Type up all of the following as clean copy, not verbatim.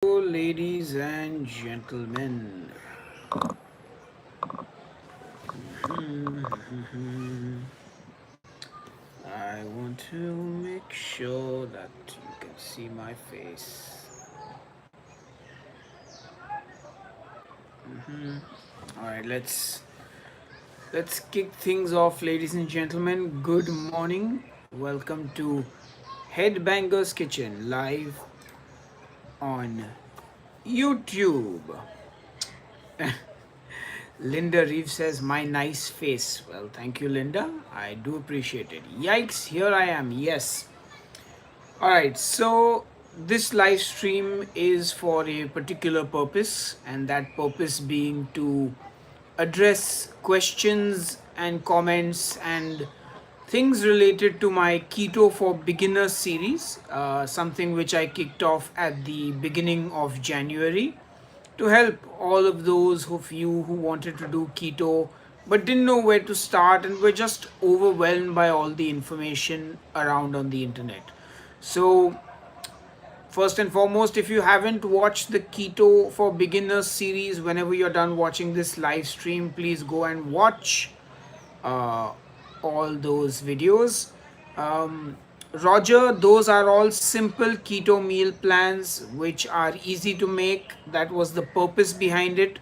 Ladies and gentlemen. I want to make sure that you can see my face. All right, let's kick things off, ladies and gentlemen. Good morning. Welcome to Headbangers Kitchen live on YouTube. Linda Reeve says, my nice face. Well, thank you, Linda. I do appreciate it. Yikes, here I am. Yes. All right. So, this live stream is for a particular purpose, and that purpose being to address questions and comments and things related to my Keto for Beginners series, something which I kicked off at the beginning of January to help all of those of you who wanted to do keto but didn't know where to start and were just overwhelmed by all the information around on the internet. So, first and foremost, if you haven't watched the Keto for Beginners series, whenever you're done watching this live stream, please go and watch uh, all those videos. Roger, those are all simple keto meal plans which are easy to make. That was the purpose behind it.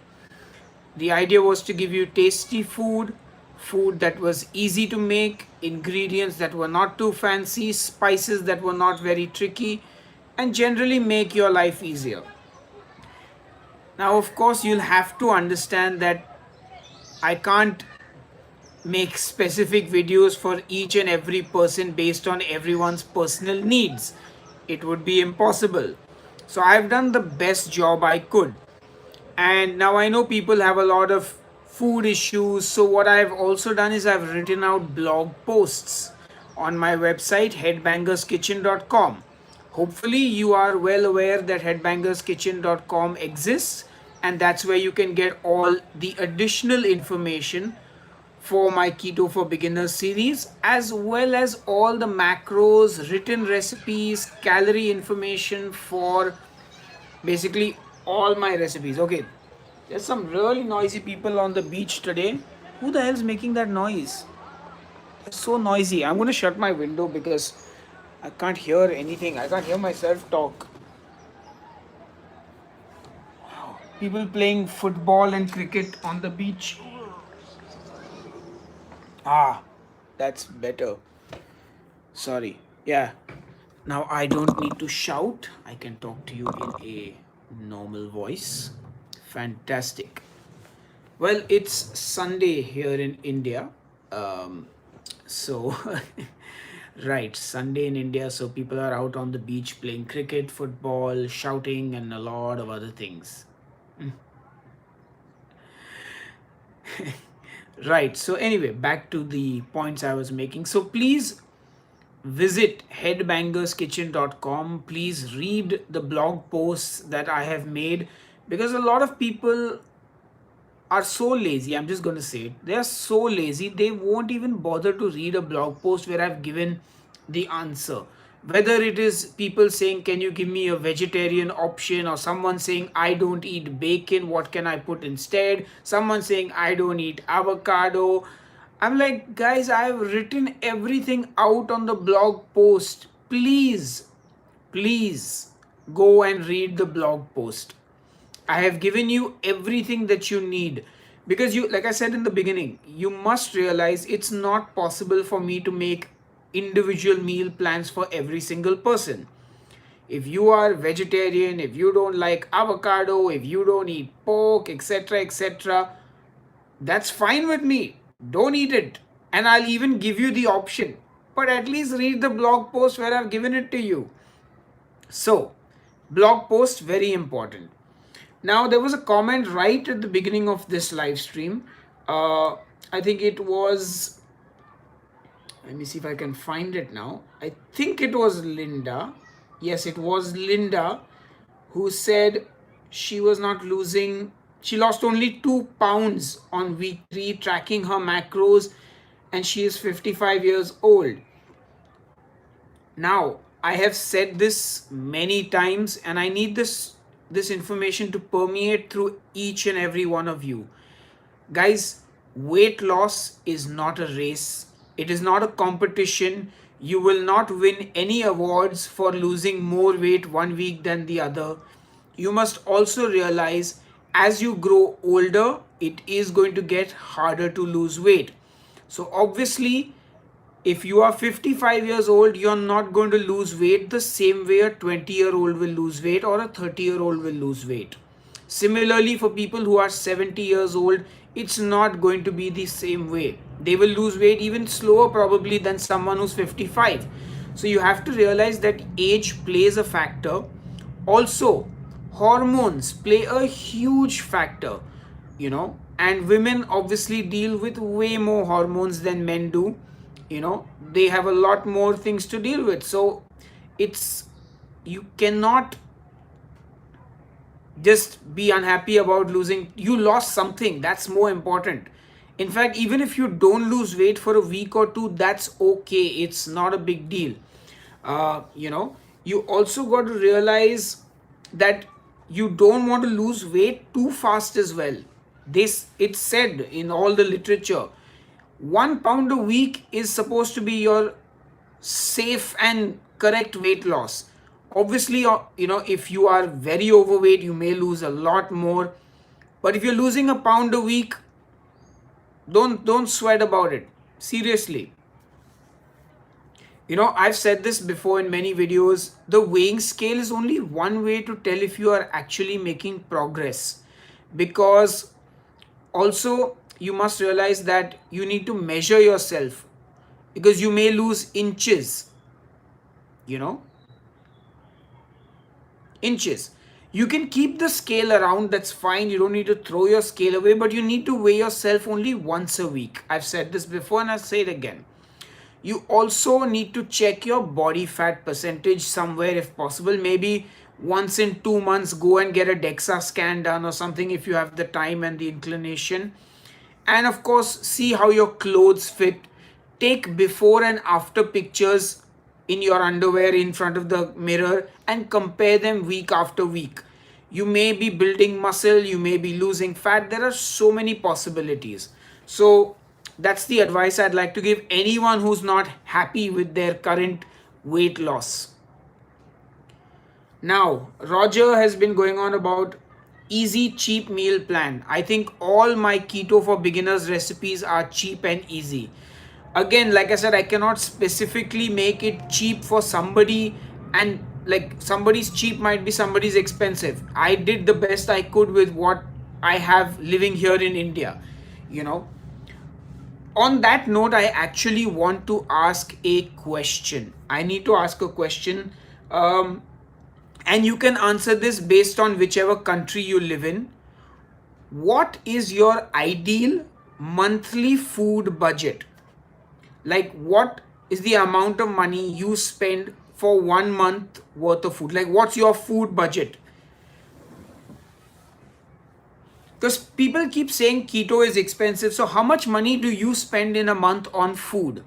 The idea was to give you tasty food, food that was easy to make, ingredients that were not too fancy, spices that were not very tricky, and generally make your life easier. Now, of course, you'll have to understand that I can't make specific videos for each and every person based on everyone's personal needs. It would be impossible. So I've done the best job I could. And now I know people have a lot of food issues. So what I've also done is I've written out blog posts on my website headbangerskitchen.com. Hopefully you are well aware that headbangerskitchen.com exists, and that's where you can get all the additional information for my Keto for Beginners series, as well as all the macros, written recipes, calorie information for basically all my recipes. Okay, there's some really noisy people on the beach today. Who the hell's making that noise? It's so noisy. I'm gonna shut my window because I can't hear anything. I can't hear myself talk. People playing football and cricket on the beach. Ah, that's better. Sorry. Yeah. Now I don't need to shout. I can talk to you in a normal voice. Fantastic. Well, it's Sunday here in India. So, right, Sunday in India. So people are out on the beach playing cricket, football, shouting, and a lot of other things. Right. So, anyway, back to the points I was making. So, please visit headbangerskitchen.com. Please read the blog posts that I have made, because a lot of people are so lazy. I'm just going to say it. They are so lazy, they won't even bother to read a blog post where I've given the answer. Whether it is people saying, can you give me a vegetarian option, or someone saying, I don't eat bacon, what can I put instead? Someone saying, I don't eat avocado. I'm like, guys, I've written everything out on the blog post. Please go and read the blog post. I have given you everything that you need, because you, like I said in the beginning, you must realize it's not possible for me to make individual meal plans for every single person. If you are vegetarian, if you don't like avocado, if you don't eat pork, etc., that's fine with me. Don't eat it. And I'll even give you the option. But at least read the blog post where I've given it to you. So, blog post, very important. Now, there was a comment right at the beginning of this live stream. I think it was, let me see if I can find it now. I think it was Linda. Yes, it was Linda who said she was not losing, she lost only 2 pounds on week 3 tracking her macros, and she is 55 years old. Now, I have said this many times, and I need this this information to permeate through each and every one of you. Guys, weight loss is not a race, it is not a competition. You will not win any awards for losing more weight one week than the other. You must also realize as you grow older, it is going to get harder to lose weight. So, obviously, if you are 55 years old, you're not going to lose weight the same way a 20-year-old will lose weight or a 30-year-old will lose weight. Similarly, for people who are 70 years old, it's not going to be the same way. They will lose weight even slower probably than someone who's 55. So you have to realize that age plays a factor. Also, hormones play a huge factor, and women obviously deal with way more hormones than men do. They have a lot more things to deal with. So it's, you cannot just be unhappy about losing. You lost something, that's more important. In fact, even if you don't lose weight for a week or two, that's okay, it's not a big deal. You also got to realize that you don't want to lose weight too fast as well. This, it's said in all the literature, 1 pound a week is supposed to be your safe and correct weight loss. Obviously, if you are very overweight, you may lose a lot more. But if you're losing a pound a week, don't sweat about it. Seriously. I've said this before in many videos. The weighing scale is only one way to tell if you are actually making progress. Because also, you must realize that you need to measure yourself, because you may lose inches. Inches. You can keep the scale around, that's fine. You don't need to throw your scale away, but you need to weigh yourself only once a week. I've said this before and I'll say it again. You also need to check your body fat percentage somewhere if possible. Maybe once in 2 months, go and get a DEXA scan done or something if you have the time and the inclination. And of course, see how your clothes fit. Take before and after pictures in your underwear in front of the mirror and compare them week after week. You may be building muscle, you may be losing fat. There are so many possibilities. So that's the advice I'd like to give anyone who's not happy with their current weight loss. Now, Roger has been going on about easy cheap meal plan. I think all my keto for beginners recipes are cheap and easy. Again, like I said, I cannot specifically make it cheap for somebody, and like somebody's cheap might be somebody's expensive. I did the best I could with what I have living here in India. On that note, I actually want to ask a question. I need to ask a question, and you can answer this based on whichever country you live in. What is your ideal monthly food budget? Like, what is the amount of money you spend for 1 month worth of food? Like, what's your food budget? Because people keep saying keto is expensive. So how much money do you spend in a month on food?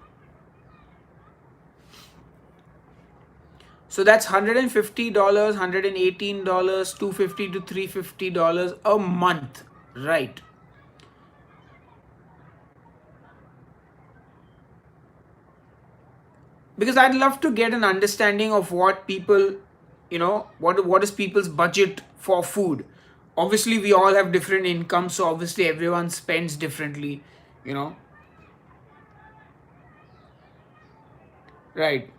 So that's $150, $118, $250 to $350 a month, right? Because I'd love to get an understanding of what people, what is people's budget for food. Obviously, we all have different incomes, so obviously everyone spends differently, Right.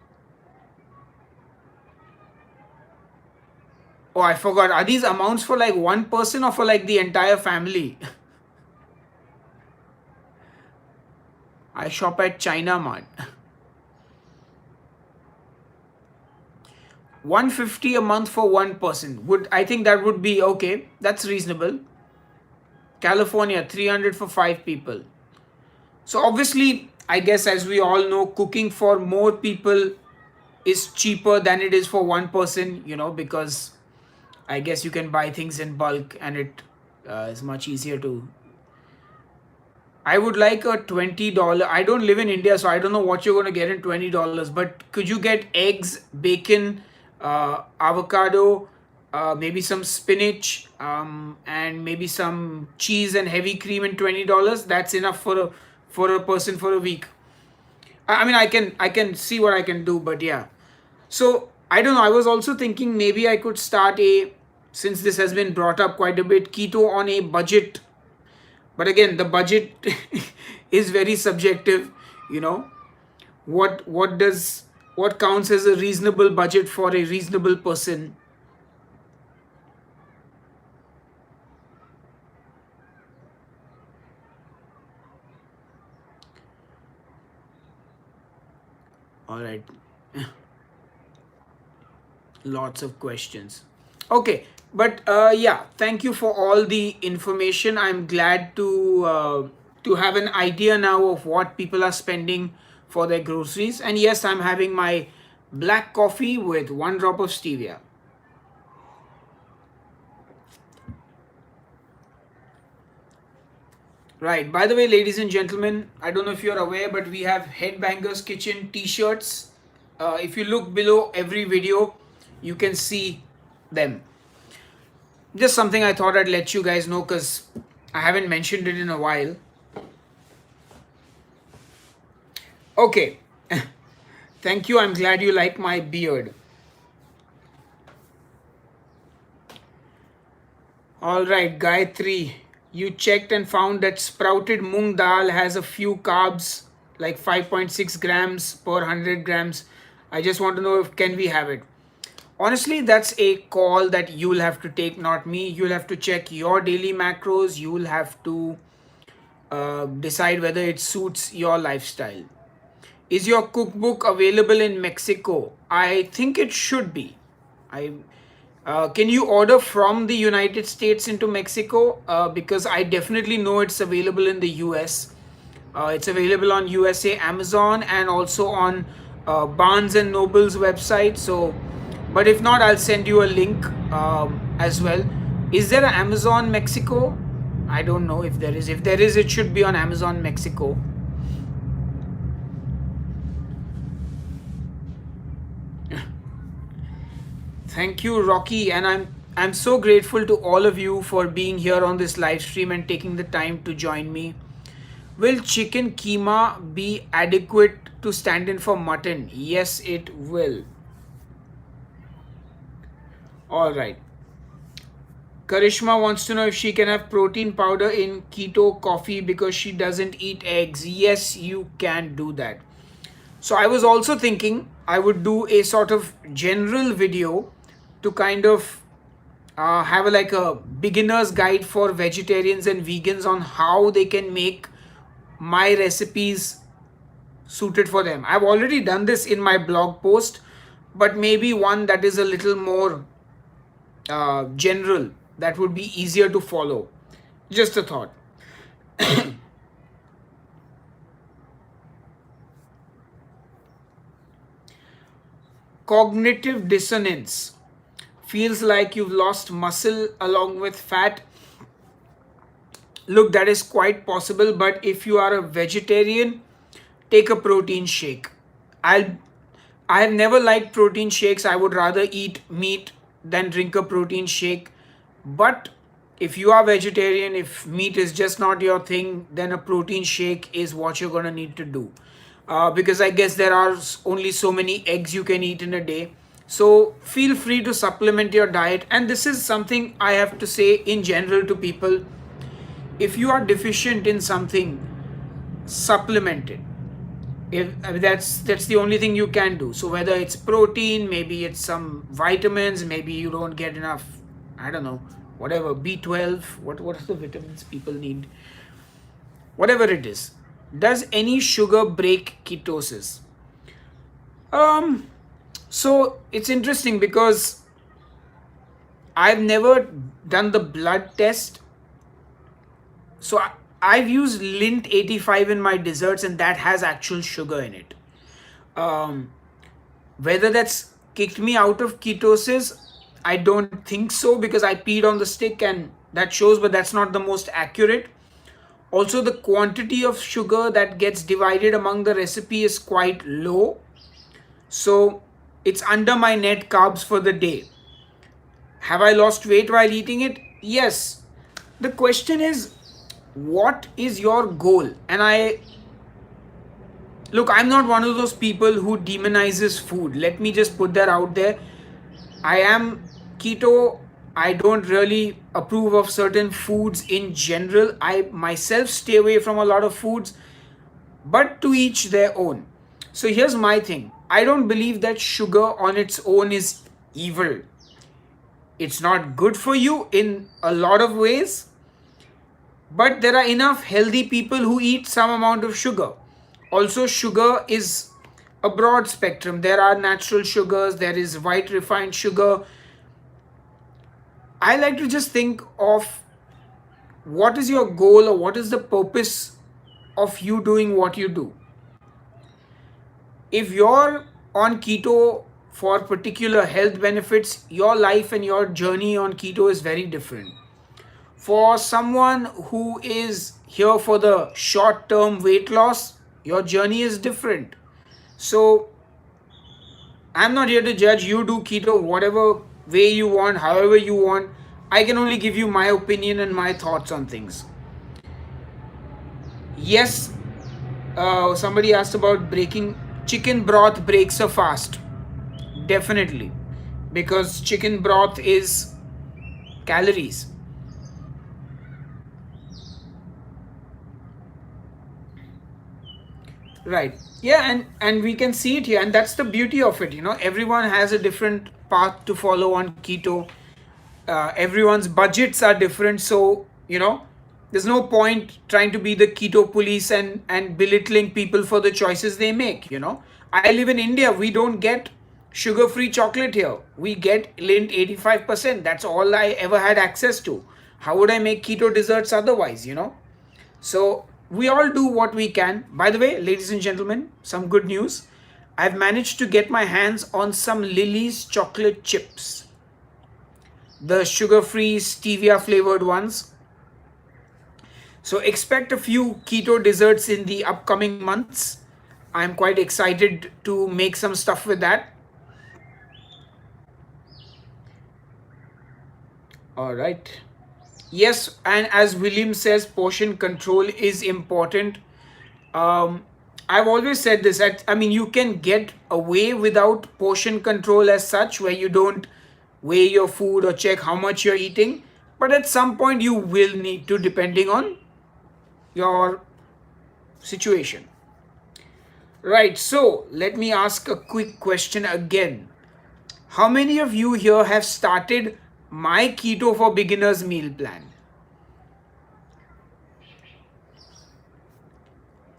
Oh, I forgot. Are these amounts for like one person or for like the entire family? I shop at China Mart. 150 a month for one person. I think that would be okay. That's reasonable. California, 300 for 5 people. So obviously, I guess as we all know, cooking for more people is cheaper than it is for one person, because I guess you can buy things in bulk and it is much easier to. I would like a $20. I don't live in India, so I don't know what you're going to get in $20. But could you get eggs, bacon, avocado, maybe some spinach, and maybe some cheese and heavy cream and $20. That's enough for a person for a week. I mean, I can see what I can do, but yeah. So I don't know. I was also thinking maybe I could start since this has been brought up quite a bit, keto on a budget. But again, the budget is very subjective. You know, what counts as a reasonable budget for a reasonable person? All right. Lots of questions. Okay, but yeah, thank you for all the information. I'm glad to have an idea now of what people are spending for their groceries. And yes, I'm having my black coffee with 1 drop of stevia. Right. By the way, ladies and gentlemen, I don't know if you're aware, but we have Headbangers Kitchen t-shirts. If you look below every video, you can see them. Just something I thought I'd let you guys know because I haven't mentioned it in a while. Okay. Thank you. I'm glad you like my beard. All right, Gayatri. You checked and found that sprouted moong dal has a few carbs, like 5.6 grams per 100 grams. I just want to know if can we have it. Honestly, that's a call that you'll have to take, not me. You'll have to check your daily macros. You'll have to decide whether it suits your lifestyle. Is your cookbook available in Mexico? I think it should be. Can you order from the United States into Mexico? Because I definitely know it's available in the US. It's available on USA Amazon and also on Barnes and Noble's website. So, but if not, I'll send you a link as well. Is there an Amazon Mexico? I don't know if there is. If there is, it should be on Amazon Mexico. Thank you, Rocky, and I'm so grateful to all of you for being here on this live stream and taking the time to join me. Will chicken keema be adequate to stand in for mutton? Yes, it will. All right. Karishma wants to know if she can have protein powder in keto coffee because she doesn't eat eggs. Yes, you can do that. So I was also thinking I would do a sort of general video to kind of have like a beginner's guide for vegetarians and vegans on how they can make my recipes suited for them. I've already done this in my blog post, but maybe one that is a little more general, that would be easier to follow. Just a thought. Cognitive dissonance. Feels like you've lost muscle along with fat. Look, that is quite possible, but if you are a vegetarian, take a protein shake. I have never liked protein shakes. I would rather eat meat than drink a protein shake. But if you are vegetarian, if meat is just not your thing, then a protein shake is what you're going to need to do. Because I guess there are only so many eggs you can eat in a day. So feel free to supplement your diet. And this is something I have to say in general to people. If you are deficient in something, supplement it. That's the only thing you can do. So whether it's protein, maybe it's some vitamins, maybe you don't get enough, I don't know, whatever, B12, what are the vitamins people need? Whatever it is. Does any sugar break ketosis? So it's interesting because I've never done the blood test. So I've used Lint 85 in my desserts and that has actual sugar in it. Whether that's kicked me out of ketosis, I don't think so because I peed on the stick and that shows, but that's not the most accurate. Also, the quantity of sugar that gets divided among the recipe is quite low. So it's under my net carbs for the day. Have I lost weight while eating it? Yes. The question is, what is your goal? And look, I'm not one of those people who demonizes food. Let me just put that out there. I am keto. I don't really approve of certain foods in general. I myself stay away from a lot of foods, but to each their own. So here's my thing, I don't believe that sugar on its own is evil. It's not good for you in a lot of ways, but there are enough healthy people who eat some amount of sugar. Also, sugar is a broad spectrum. There are natural sugars, there is white refined sugar. I like to just think of what is your goal or what is the purpose of you doing what you do. If you're on keto for particular health benefits, your life and your journey on keto is very different. For someone who is here for the short term weight loss, your journey is different. So, I'm not here to judge. You do keto whatever way you want, however you want. I can only give you my opinion and my thoughts on things. Yes, somebody asked about breaking. Chicken broth breaks a fast. Definitely. Because chicken broth is calories. Right. Yeah, and we can see it here, and that's the beauty of it. Everyone has a different path to follow on keto. Everyone's budgets are different, so there's no point trying to be the keto police and belittling people for the choices they make. I live in India. We don't get sugar-free chocolate here. We get Lindt 85%. That's all I ever had access to. How would I make keto desserts otherwise? So we all do what we can. By the way, ladies and gentlemen, some good news. I've managed to get my hands on some Lily's chocolate chips, the sugar-free stevia flavored ones. So expect a few keto desserts in the upcoming months. I'm quite excited to make some stuff with that. All right. Yes, and as William says, portion control is important. I've always said this. I mean, you can get away without portion control as such, where you don't weigh your food or check how much you're eating. But at some point, you will need to, depending on your situation. Right, so let me ask a quick question again. How many of you here have started my Keto for Beginners meal plan?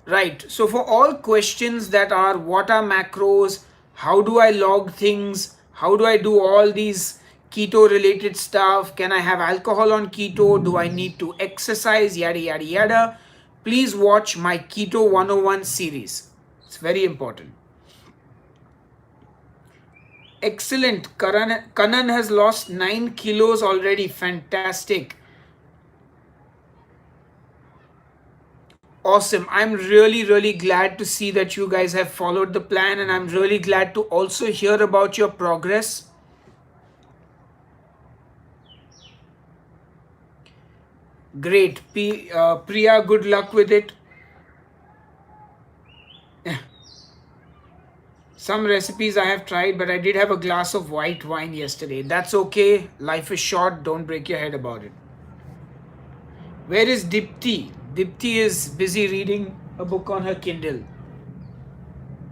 Right, so for all questions that are what are macros, how do I log things, how do I do all these keto related stuff, can I have alcohol on keto, do I need to exercise, yada yada yada, please watch my Keto 101 series. It's very important. Excellent. Canon has lost 9 kilos already. Fantastic. Awesome. I'm really, really glad to see that you guys have followed the plan, and I'm really glad to also hear about your progress. Great. Priya, good luck with it. Some recipes I have tried, but I did have a glass of white wine yesterday. That's okay. Life is short. Don't break your head about it. Where is Dipti? Dipti is busy reading a book on her Kindle.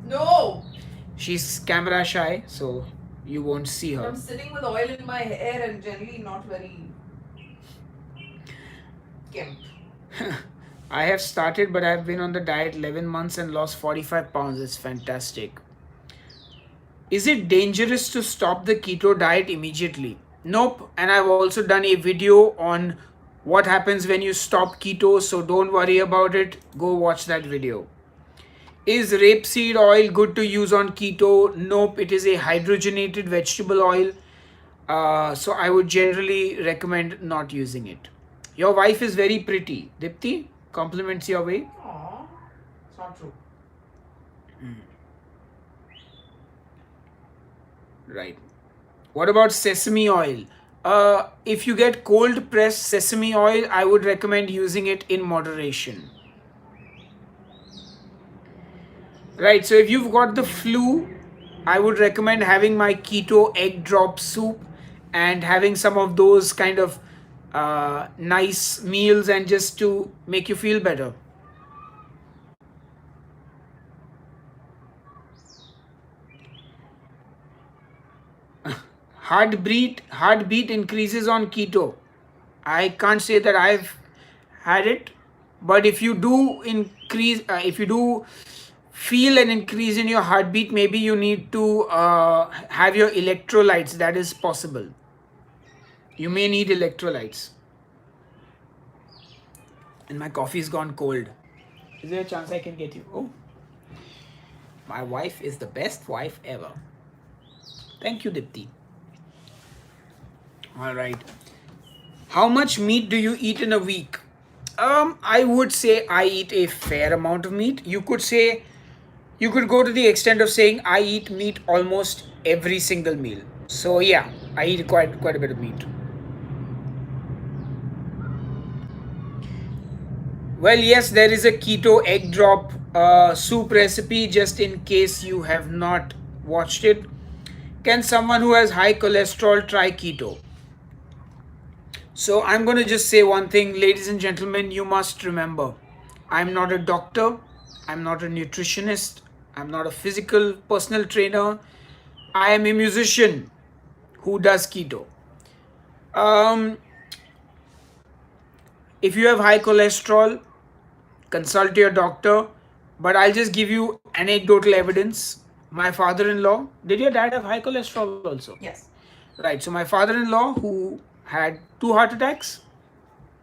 No! She's camera shy, so you won't see her. I'm sitting with oil in my hair and generally not very kempt. I have started, but I've been on the diet 11 months and lost 45 pounds. It's fantastic. Is it dangerous to stop the keto diet immediately? Nope. And I've also done a video on what happens when you stop keto, so don't worry about it. Go watch that video. Is rapeseed oil good to use on keto? Nope. It is a hydrogenated vegetable oil. So I would generally recommend not using it. Your wife is very pretty. Dipti, compliments your way. Aww, it's not true. Right. What about sesame oil? If you get cold pressed sesame oil, I would recommend using it in moderation. Right, so if you've got the flu, I would recommend having my keto egg drop soup and having some of those kind of nice meals and just to make you feel better. Heartbeat increases on keto. I can't say that I've had it, but if you do increase, if you do feel an increase in your heartbeat, maybe you need to have your electrolytes. That is possible. You may need electrolytes. And my coffee's gone cold. Is there a chance I can get you? Oh, my wife is the best wife ever. Thank you, Dipti. All right. How much meat do you eat in a week? I would say I eat a fair amount of meat. You could go to the extent of saying I eat meat almost every single meal. So yeah, I eat quite a bit of meat. Well, yes, there is a keto egg drop soup recipe just in case you have not watched it. Can someone who has high cholesterol try keto? So I'm going to just say one thing, ladies and gentlemen, you must remember, I'm not a doctor, I'm not a nutritionist, I'm not a physical personal trainer, I am a musician who does keto. If you have high cholesterol, consult your doctor, but I'll just give you anecdotal evidence. My father-in-law, did your dad have high cholesterol also? Yes. Right, so my father-in-law who had two heart attacks,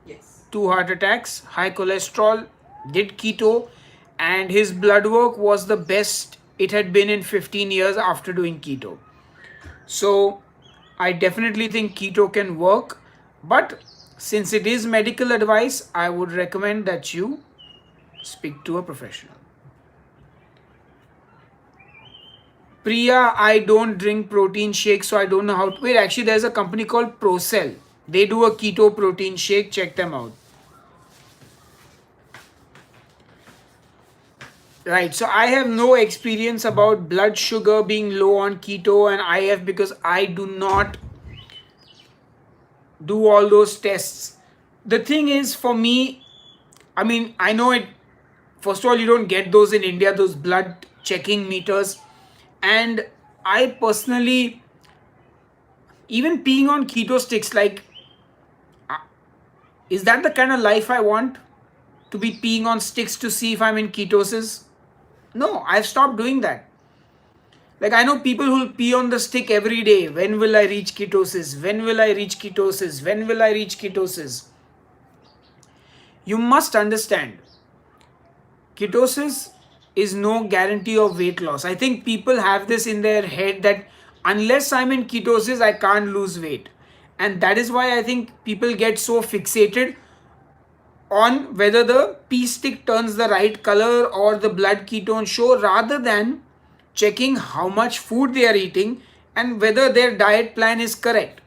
Yes. high cholesterol, did keto, and his blood work was the best it had been in 15 years after doing keto. So I definitely think keto can work, but since it is medical advice, I would recommend that you speak to a professional. Priya, I don't drink protein shakes, so I don't know how to. Wait, actually, there's a company called Procell. They do a keto protein shake. Check them out. Right, so I have no experience about blood sugar being low on keto and IF because I do not do all those tests. The thing is, for me, I mean, I know it. First of all, you don't get those in India, those blood checking meters. And I personally, even peeing on keto sticks, like, is that the kind of life I want? To be peeing on sticks to see if I'm in ketosis? No, I've stopped doing that. Like, I know people who'll pee on the stick every day. When will I reach ketosis? When will I reach ketosis? When will I reach ketosis? You must understand, ketosis is no guarantee of weight loss. I think people have this in their head that unless I'm in ketosis, I can't lose weight. And that is why I think people get so fixated on whether the pea stick turns the right color or the blood ketone show rather than checking how much food they are eating and whether their diet plan is correct.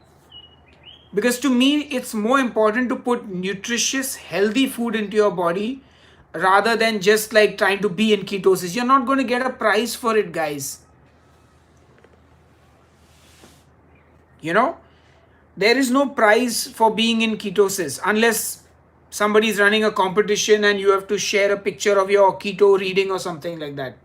Because to me, it's more important to put nutritious, healthy food into your body rather than just like trying to be in ketosis. You're not going to get a prize for it, guys. You know, there is no prize for being in ketosis unless somebody is running a competition and you have to share a picture of your keto reading or something like that.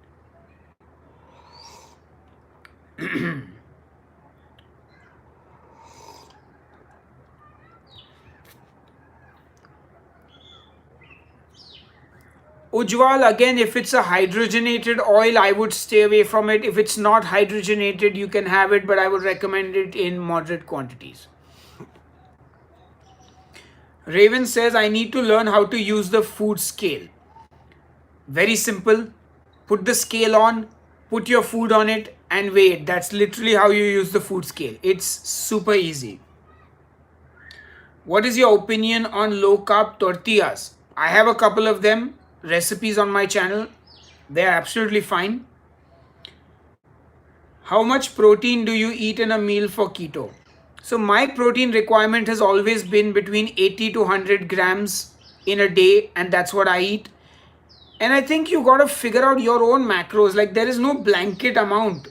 Ujwal, again, if it's a hydrogenated oil, I would stay away from it. If it's not hydrogenated, you can have it, but I would recommend it in moderate quantities. Raven says, I need to learn how to use the food scale. Very simple. Put the scale on, put your food on it, and weigh it. That's literally how you use the food scale. It's super easy. What is your opinion on low carb tortillas? I have a couple of them, recipes on my channel. They are absolutely fine. How much protein do you eat in a meal for keto? So my protein requirement has always been between 80 to 100 grams in a day, and that's what I eat. And I think you got to figure out your own macros. Like, there is no blanket amount.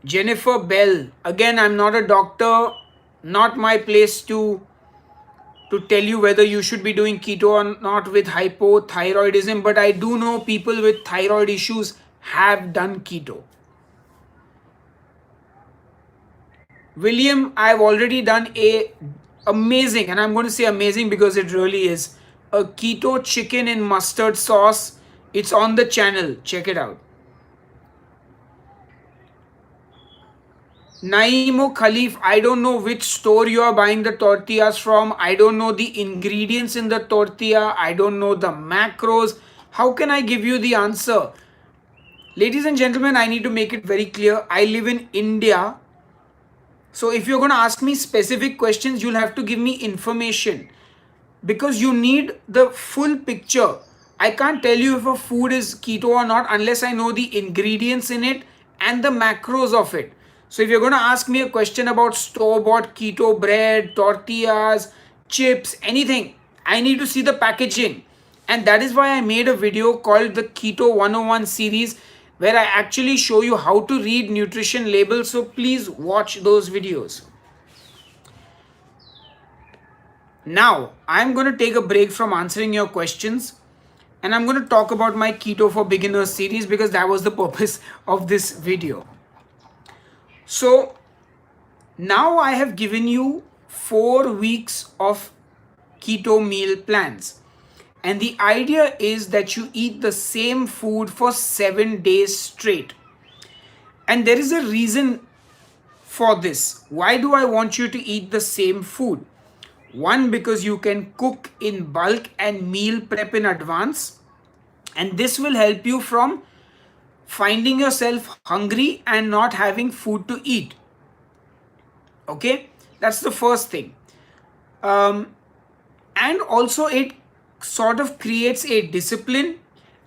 Jennifer Bell, again, I'm not a doctor, not my place to tell you whether you should be doing keto or not with hypothyroidism, but I do know people with thyroid issues have done keto. William, I've already done a amazing, and I'm going to say amazing because it really is, a keto chicken in mustard sauce. It's on the channel. Check it out. Naimo Khalif, I don't know which store you are buying the tortillas from. I don't know the ingredients in the tortilla. I don't know the macros. How can I give you the answer? Ladies and gentlemen, I need to make it very clear. I live in India. So if you're going to ask me specific questions, you'll have to give me information because you need the full picture. I can't tell you if a food is keto or not unless I know the ingredients in it and the macros of it. So if you're going to ask me a question about store-bought keto bread, tortillas, chips, anything, I need to see the packaging. And that is why I made a video called the Keto 101 series, where I actually show you how to read nutrition labels. So please watch those videos. Now, I'm going to take a break from answering your questions, and I'm going to talk about my Keto for Beginners series because that was the purpose of this video. So now I have given you 4 weeks of keto meal plans. And the idea is that you eat the same food for 7 days straight. And there is a reason for this. Why do I want you to eat the same food? One, because you can cook in bulk and meal prep in advance. And this will help you from finding yourself hungry and not having food to eat. Okay, that's the first thing. And also it sort of creates a discipline,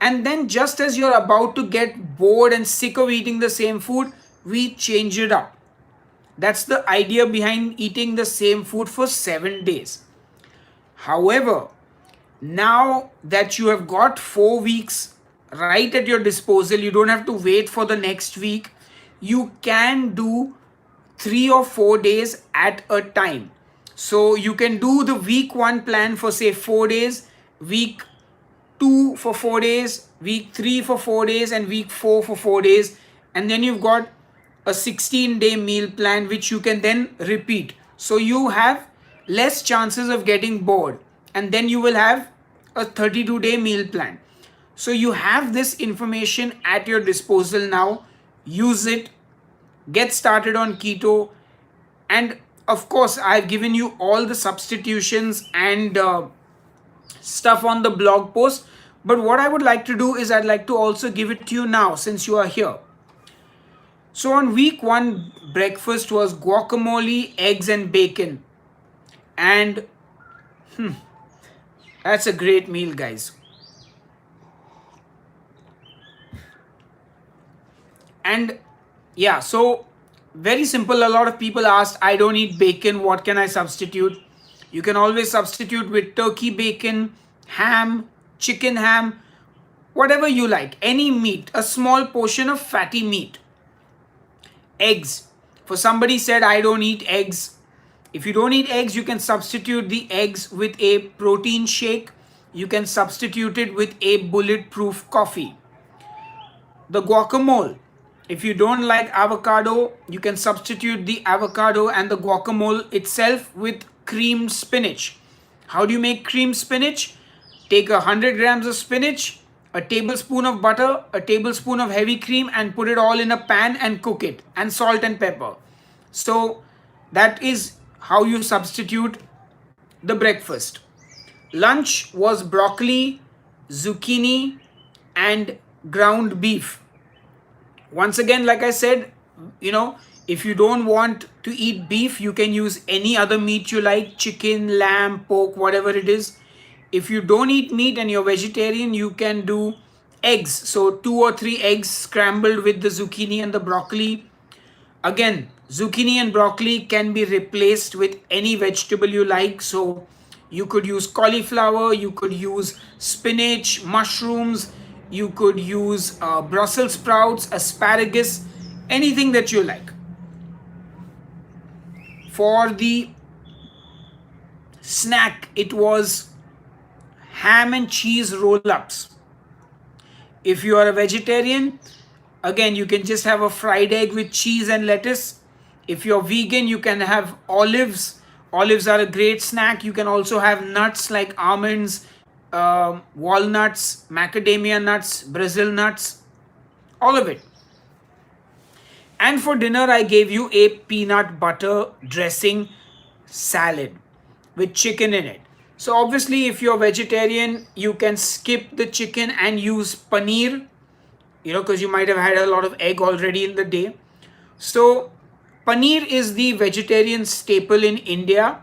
and then just as you're about to get bored and sick of eating the same food, we change it up. That's the idea behind eating the same food for 7 days. However, now that you have got 4 weeks right at your disposal, you don't have to wait for the next week. You can do 3 or 4 days at a time. So you can do the week 1 plan for say 4 days, week 2 for 4 days, week 3 for 4 days, and week 4 for 4 days. And then you've got a 16-day meal plan which you can then repeat. So you have less chances of getting bored. And then you will have a 32-day meal plan. So you have this information at your disposal now. Use it. Get started on keto. And of course, I've given you all the substitutions and stuff on the blog post. But what I would like to do is I'd like to also give it to you now since you are here. So on week 1, breakfast was guacamole, eggs and bacon. And that's a great meal, guys. And yeah, so very simple. A lot of people asked, I don't eat bacon, what can I substitute? You can always substitute with turkey bacon, ham, chicken ham, whatever you like, any meat, a small portion of fatty meat. Eggs. For somebody said, I don't eat eggs. If you don't eat eggs, you can substitute the eggs with a protein shake. You can substitute it with a bulletproof coffee. The guacamole. If you don't like avocado, you can substitute the avocado and the guacamole itself with creamed spinach. How do you make creamed spinach? Take 100 grams of spinach, a tablespoon of butter, a tablespoon of heavy cream, and put it all in a pan and cook it, and salt and pepper. So that is how you substitute the breakfast. Lunch was broccoli, zucchini, and ground beef. Once again, like I said, if you don't want to eat beef, you can use any other meat you like, chicken, lamb, pork, whatever it is. If you don't eat meat and you're vegetarian, you can do eggs. So 2 or 3 eggs scrambled with the zucchini and the broccoli. Again, zucchini and broccoli can be replaced with any vegetable you like. So you could use cauliflower, you could use spinach, mushrooms, you could use Brussels sprouts, asparagus, anything that you like. For the snack, it was ham and cheese roll ups. If you are a vegetarian, again, you can just have a fried egg with cheese and lettuce. If you're vegan, you can have olives. Olives are a great snack. You can also have nuts like almonds, walnuts, macadamia nuts, Brazil nuts, all of it. And for dinner, I gave you a peanut butter dressing salad with chicken in it. So obviously, if you're vegetarian, you can skip the chicken and use paneer, because you might have had a lot of egg already in the day. So paneer is the vegetarian staple in India.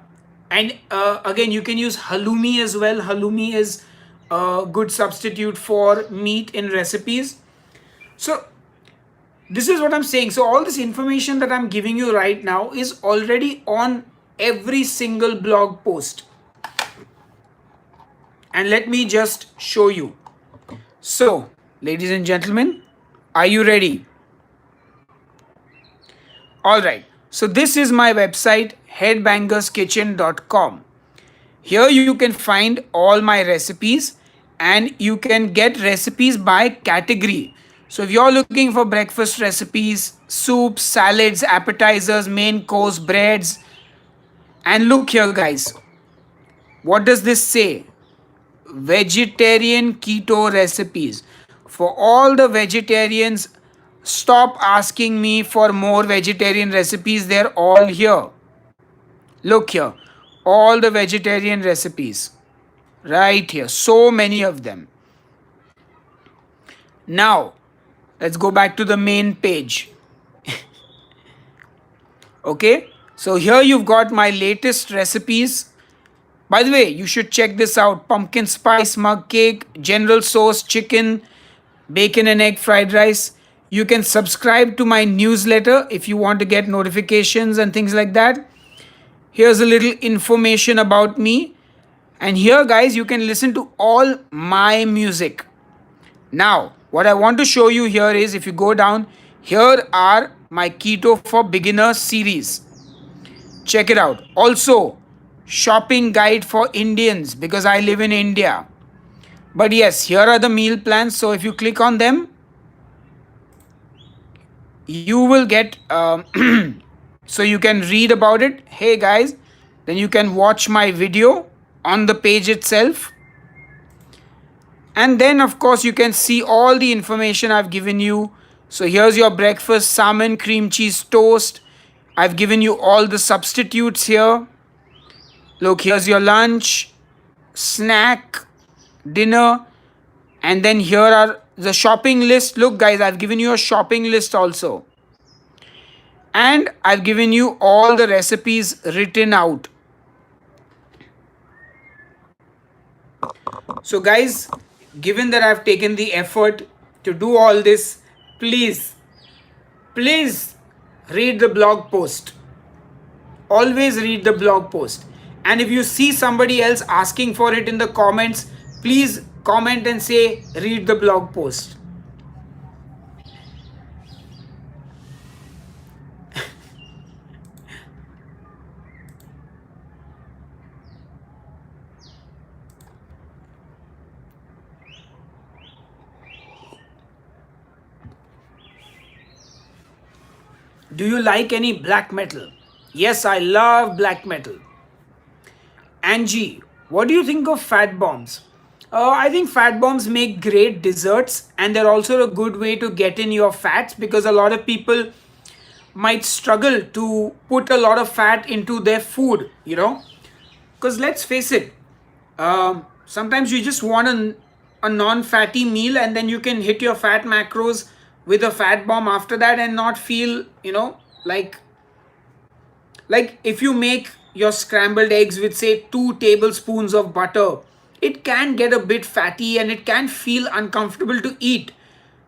And again, you can use halloumi as well. Halloumi is a good substitute for meat in recipes. So this is what I'm saying. So all this information that I'm giving you right now is already on every single blog post. And let me just show you. So, ladies and gentlemen, are you ready? Alright, so this is my website, headbangerskitchen.com. Here you can find all my recipes and you can get recipes by category. So if you're looking for breakfast recipes, soups, salads, appetizers, main course, breads, and look here guys, what does this say? Vegetarian keto recipes. For all the vegetarians, stop asking me for more vegetarian recipes. They're all here. Look here. All the vegetarian recipes. Right here. So many of them. Now, let's go back to the main page. Okay. So here you've got my latest recipes. By the way, you should check this out. Pumpkin spice mug cake, General Sauce chicken, bacon and egg fried rice. You can subscribe to my newsletter if you want to get notifications and things like that. Here's a little information about me. And here, guys, you can listen to all my music. Now, what I want to show you here is if you go down, here are my Keto for Beginners series. Check it out. Also, shopping guide for Indians because I live in India. But yes, here are the meal plans. So if you click on them, you will get, so you can read about it. Hey guys, then you can watch my video on the page itself. And then of course you can see all the information I've given you. So here's your breakfast, salmon, cream cheese toast. I've given you all the substitutes here. Look, here's your lunch, snack, dinner, and then here are the shopping list. Look guys, I've given you a shopping list also. And I've given you all the recipes written out. So guys, given that I've taken the effort to do all this, please read the blog post. Always read the blog post. And if you see somebody else asking for it in the comments, please comment and say, read the blog post. Do you like any black metal? Yes, I love black metal. Angie, what do you think of fat bombs? I think fat bombs make great desserts and they're also a good way to get in your fats because a lot of people might struggle to put a lot of fat into their food, Because let's face it, sometimes you just want a non-fatty meal and then you can hit your fat macros with a fat bomb after that and not feel, like if you make your scrambled eggs with say 2 tablespoons of butter, it can get a bit fatty and it can feel uncomfortable to eat.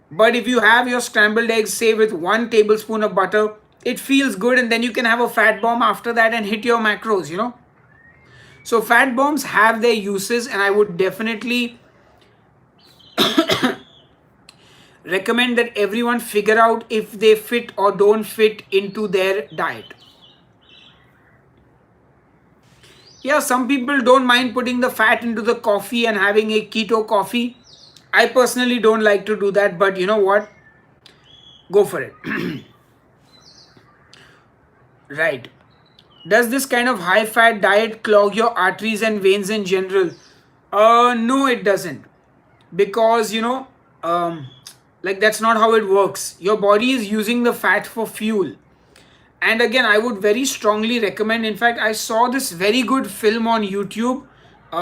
But if you have your scrambled eggs say with 1 tablespoon of butter, it feels good, and then you can have a fat bomb after that and hit your macros, you know. So fat bombs have their uses, and I would definitely recommend that everyone figure out if they fit or don't fit into their diet. Yeah, some people don't mind putting the fat into the coffee and having a keto coffee. I personally don't like to do that, but you know what? Go for it. Right. Does this kind of high fat diet clog your arteries and veins in general? No, it doesn't. Because, you know, like that's not how it works. Your body is using the fat for fuel. And again, I would very strongly recommend. In fact, I saw this very good film on YouTube,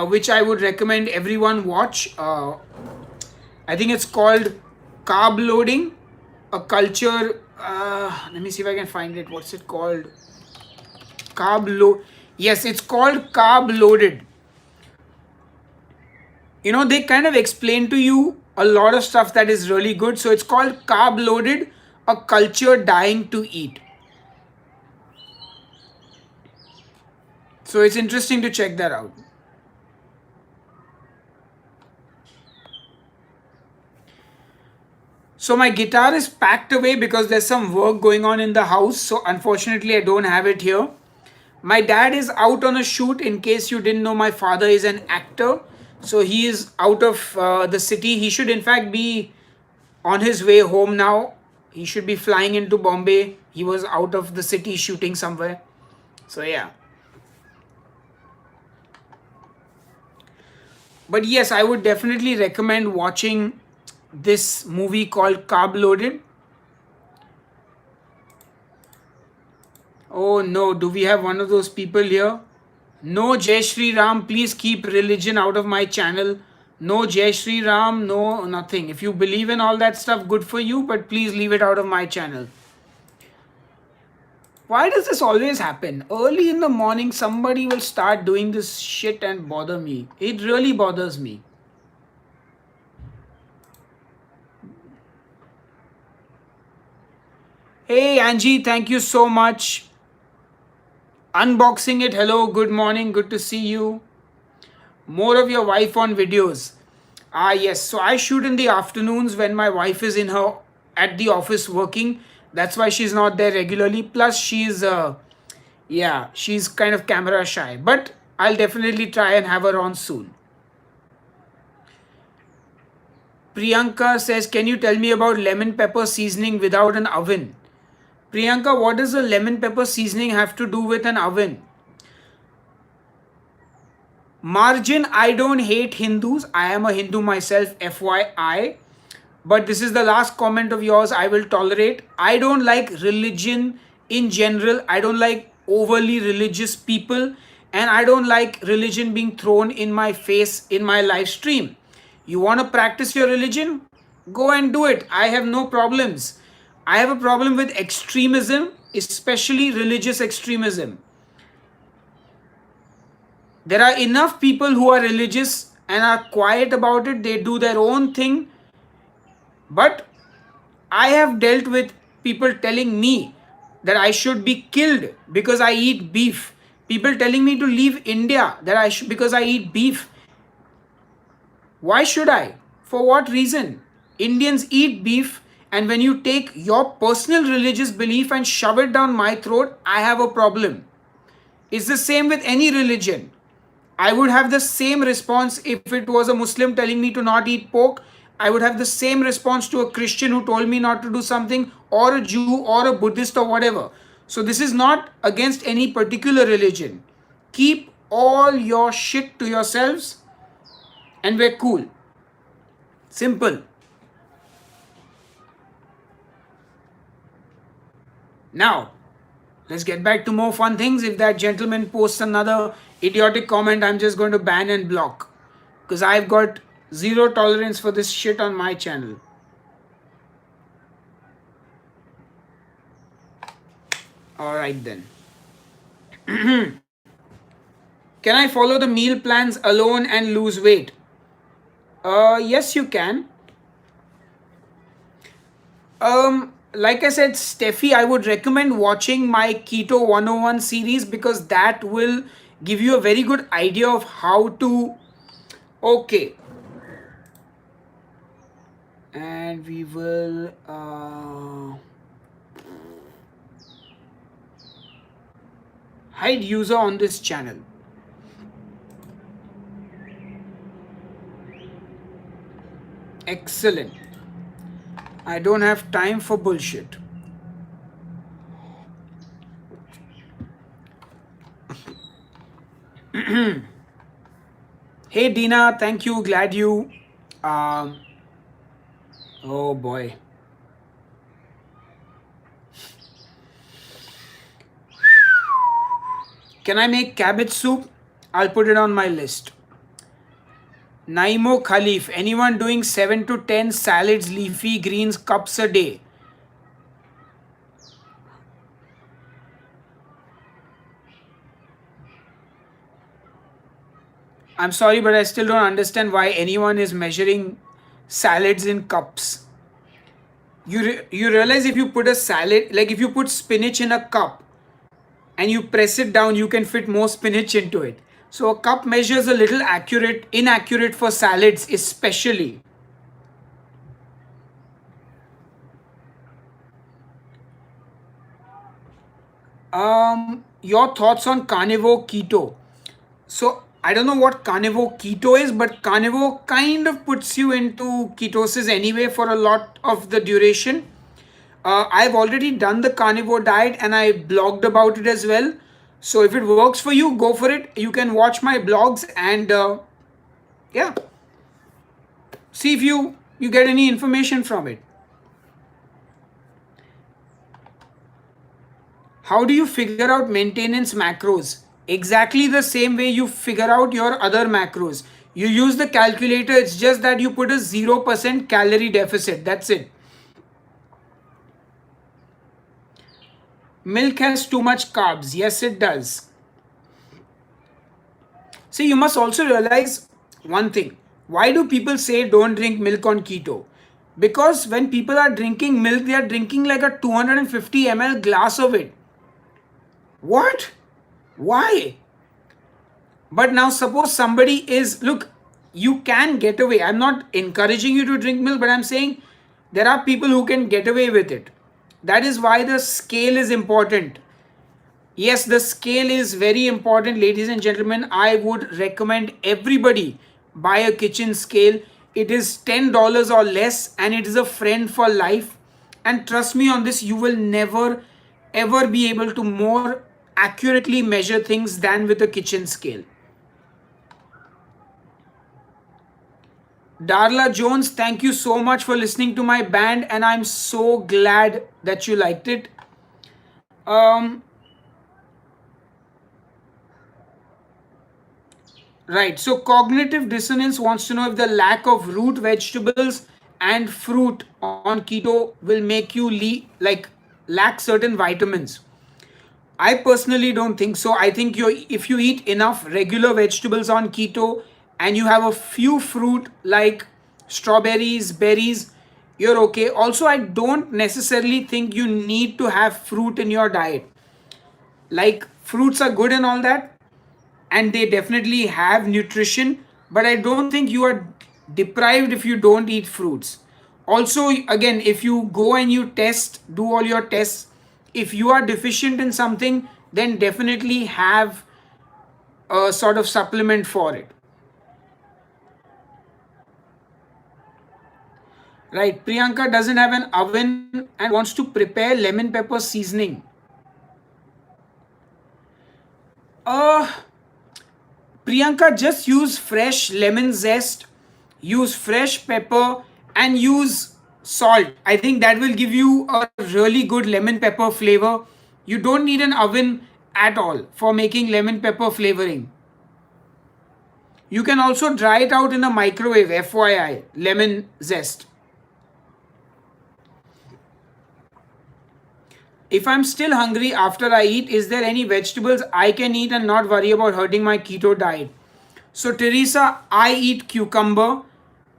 which I would recommend everyone watch. I think it's called Carb Loading, a culture. Let me see if I can find it. What's it called? Yes, it's called Carb Loaded. You know, they kind of explain to you a lot of stuff that is really good. So it's called Carb Loaded, a culture dying to eat. So it's interesting to check that out. So my guitar is packed away because there's some work going on in the house. So unfortunately, I don't have it here. My dad is out on a shoot. In case you didn't know, my father is an actor. So he is out of the city. He should in fact be on his way home now. He should be flying into Bombay. He was out of the city shooting somewhere. So yeah. But yes, I would definitely recommend watching this movie called Carb Loaded. Oh no, do we have one of those people here? No, Jai Shri Ram, please keep religion out of my channel. No, Jai Shri Ram, no, nothing. If you believe in all that stuff, good for you, but please leave it out of my channel. Why does this always happen? Early in the morning, somebody will start doing this shit and bother me. It really bothers me. Hey Angie, thank you so much. Unboxing it, hello, good morning, good to see you. More of your wife on videos. Ah yes, so I shoot in the afternoons when my wife is in her at the office working. That's why she's not there regularly. Plus she's she's kind of camera shy. But I'll definitely try and have her on soon. Priyanka says, can you tell me about lemon pepper seasoning without an oven? Priyanka, what does a lemon pepper seasoning have to do with an oven? Margin, I don't hate Hindus. I am a Hindu myself, FYI. But this is the last comment of yours I will tolerate. I don't like religion in general. I don't like overly religious people. And I don't like religion being thrown in my face in my live stream. You want to practice your religion? Go and do it. I have no problems. I have a problem with extremism, especially religious extremism. There are enough people who are religious and are quiet about it. They do their own thing. But I have dealt with people telling me that I should be killed because I eat beef. People telling me to leave India because I eat beef. Why should I? For what reason? Indians eat beef, and when you take your personal religious belief and shove it down my throat, I have a problem. It's the same with any religion. I would have the same response if it was a Muslim telling me to not eat pork. I would have the same response to a Christian who told me not to do something, or a Jew or a Buddhist or whatever. So this is not against any particular religion. Keep all your shit to yourselves and we're cool. Simple. Now, let's get back to more fun things. If that gentleman posts another idiotic comment, I'm just going to ban and block. Because I've got zero tolerance for this shit on my channel. Alright then. Can I follow the meal plans alone and lose weight? Yes, you can. like I said, Steffi, I would recommend watching my Keto 101 series because that will give you a very good idea of how to. Okay. And we will. Hide user on this channel. Excellent. I don't have time for bullshit. Hey Dina, thank you. Glad you. Um, oh boy. Can I make cabbage soup? I'll put it on my list. Naimo Khalif, anyone doing 7 to 10 salads, leafy greens, cups a day? I'm sorry, but I still don't understand why anyone is measuring salads in cups. You realize if you put a salad, like if you put spinach in a cup and you press it down, you can fit more spinach into it. So a cup measures a little inaccurate for salads, especially. Your thoughts on carnivore keto? So I don't know what carnivore keto is, but carnivore kind of puts you into ketosis anyway for a lot of the duration. I've already done the carnivore diet and I blogged about it as well. So if it works for you, go for it. You can watch my blogs and yeah, see if you get any information from it. How do you figure out maintenance macros? Exactly the same way you figure out your other macros. You use the calculator, it's just that you put a 0% calorie deficit. That's it. Milk has too much carbs. Yes, it does. See, you must also realize one thing. Why do people say don't drink milk on keto? Because when people are drinking milk, they are drinking like a 250 ml glass of it. What? Why? But now suppose somebody is, look, you can get away. I'm not encouraging you to drink milk, but I'm saying there are people who can get away with it. That is why the scale is important. Yes, the scale is very important, ladies and gentlemen. I would recommend everybody buy a kitchen scale. It is $10 or less and it is a friend for life. And trust me on this, you will never ever be able to more accurately measure things than with a kitchen scale. Darla Jones, thank you so much for listening to my band and I'm so glad that you liked it. Right, so cognitive dissonance wants to know if the lack of root vegetables and fruit on keto will make you lack certain vitamins. I personally don't think so. I think if you eat enough regular vegetables on keto and you have a few fruit like strawberries, berries, you're okay. Also, I don't necessarily think you need to have fruit in your diet. Like fruits are good and all that, and they definitely have nutrition, but I don't think you are deprived if you don't eat fruits. Also, again, if you go and you do all your tests, if you are deficient in something, then definitely have a sort of supplement for it. Right, Priyanka doesn't have an oven and wants to prepare lemon pepper seasoning. Priyanka, just use fresh lemon zest, use fresh pepper, and use salt. I think that will give you a really good lemon pepper flavor. You don't need an oven at all for making lemon pepper flavoring. You can also dry it out in a microwave, FYI, lemon zest. If I'm still hungry after I eat, is there any vegetables I can eat and not worry about hurting my keto diet? So Teresa, I eat cucumber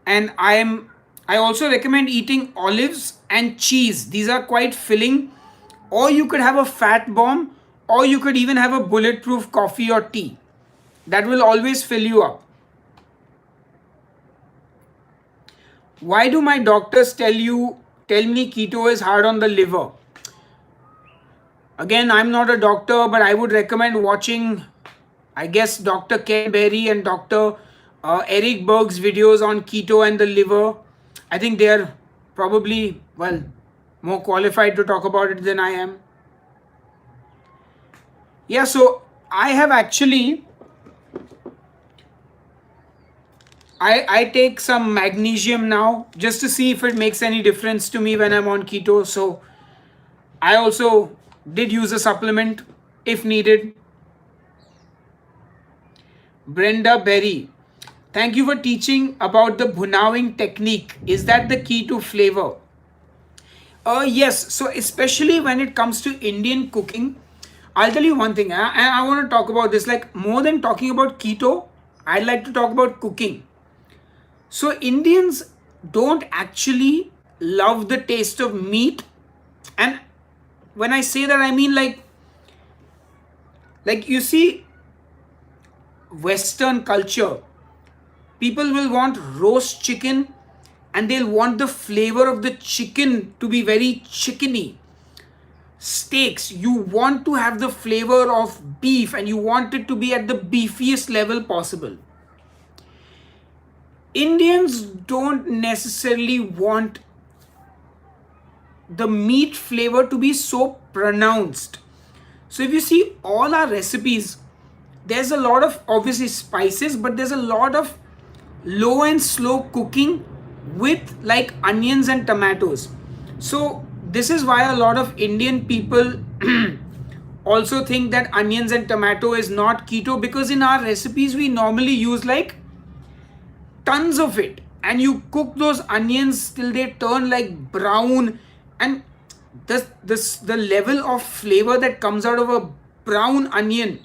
and I am I also recommend eating olives and cheese. These are quite filling. Or you could have a fat bomb, or you could even have a bulletproof coffee or tea. That will always fill you up. Why do my doctors tell me keto is hard on the liver? Again, I'm not a doctor, but I would recommend watching, I guess, Dr. Ken Berry and Dr. Eric Berg's videos on keto and the liver. I think they're probably, well, more qualified to talk about it than I am. Yeah, so I have actually, I take some magnesium now just to see if it makes any difference to me when I'm on keto. So I also did use a supplement if needed. Brenda Berry, thank you for teaching about the bhunawing technique. Is that the key to flavor? Yes. So especially when it comes to Indian cooking, I'll tell you one thing. I want to talk about this. Like more than talking about keto, I'd like to talk about cooking. So Indians don't actually love the taste of meat, and when I say that, I mean like you see, Western culture, people will want roast chicken, and they'll want the flavor of the chicken to be very chickeny. Steaks, you want to have the flavor of beef, and you want it to be at the beefiest level possible. Indians don't necessarily want the meat flavor to be so pronounced. So if you see all our recipes, there's a lot of obviously spices, but there's a lot of low and slow cooking with like onions and tomatoes. So this is why a lot of Indian people also think that onions and tomato is not keto, because in our recipes we normally use like tons of it, and you cook those onions till they turn like brown, and the level of flavor that comes out of a brown onion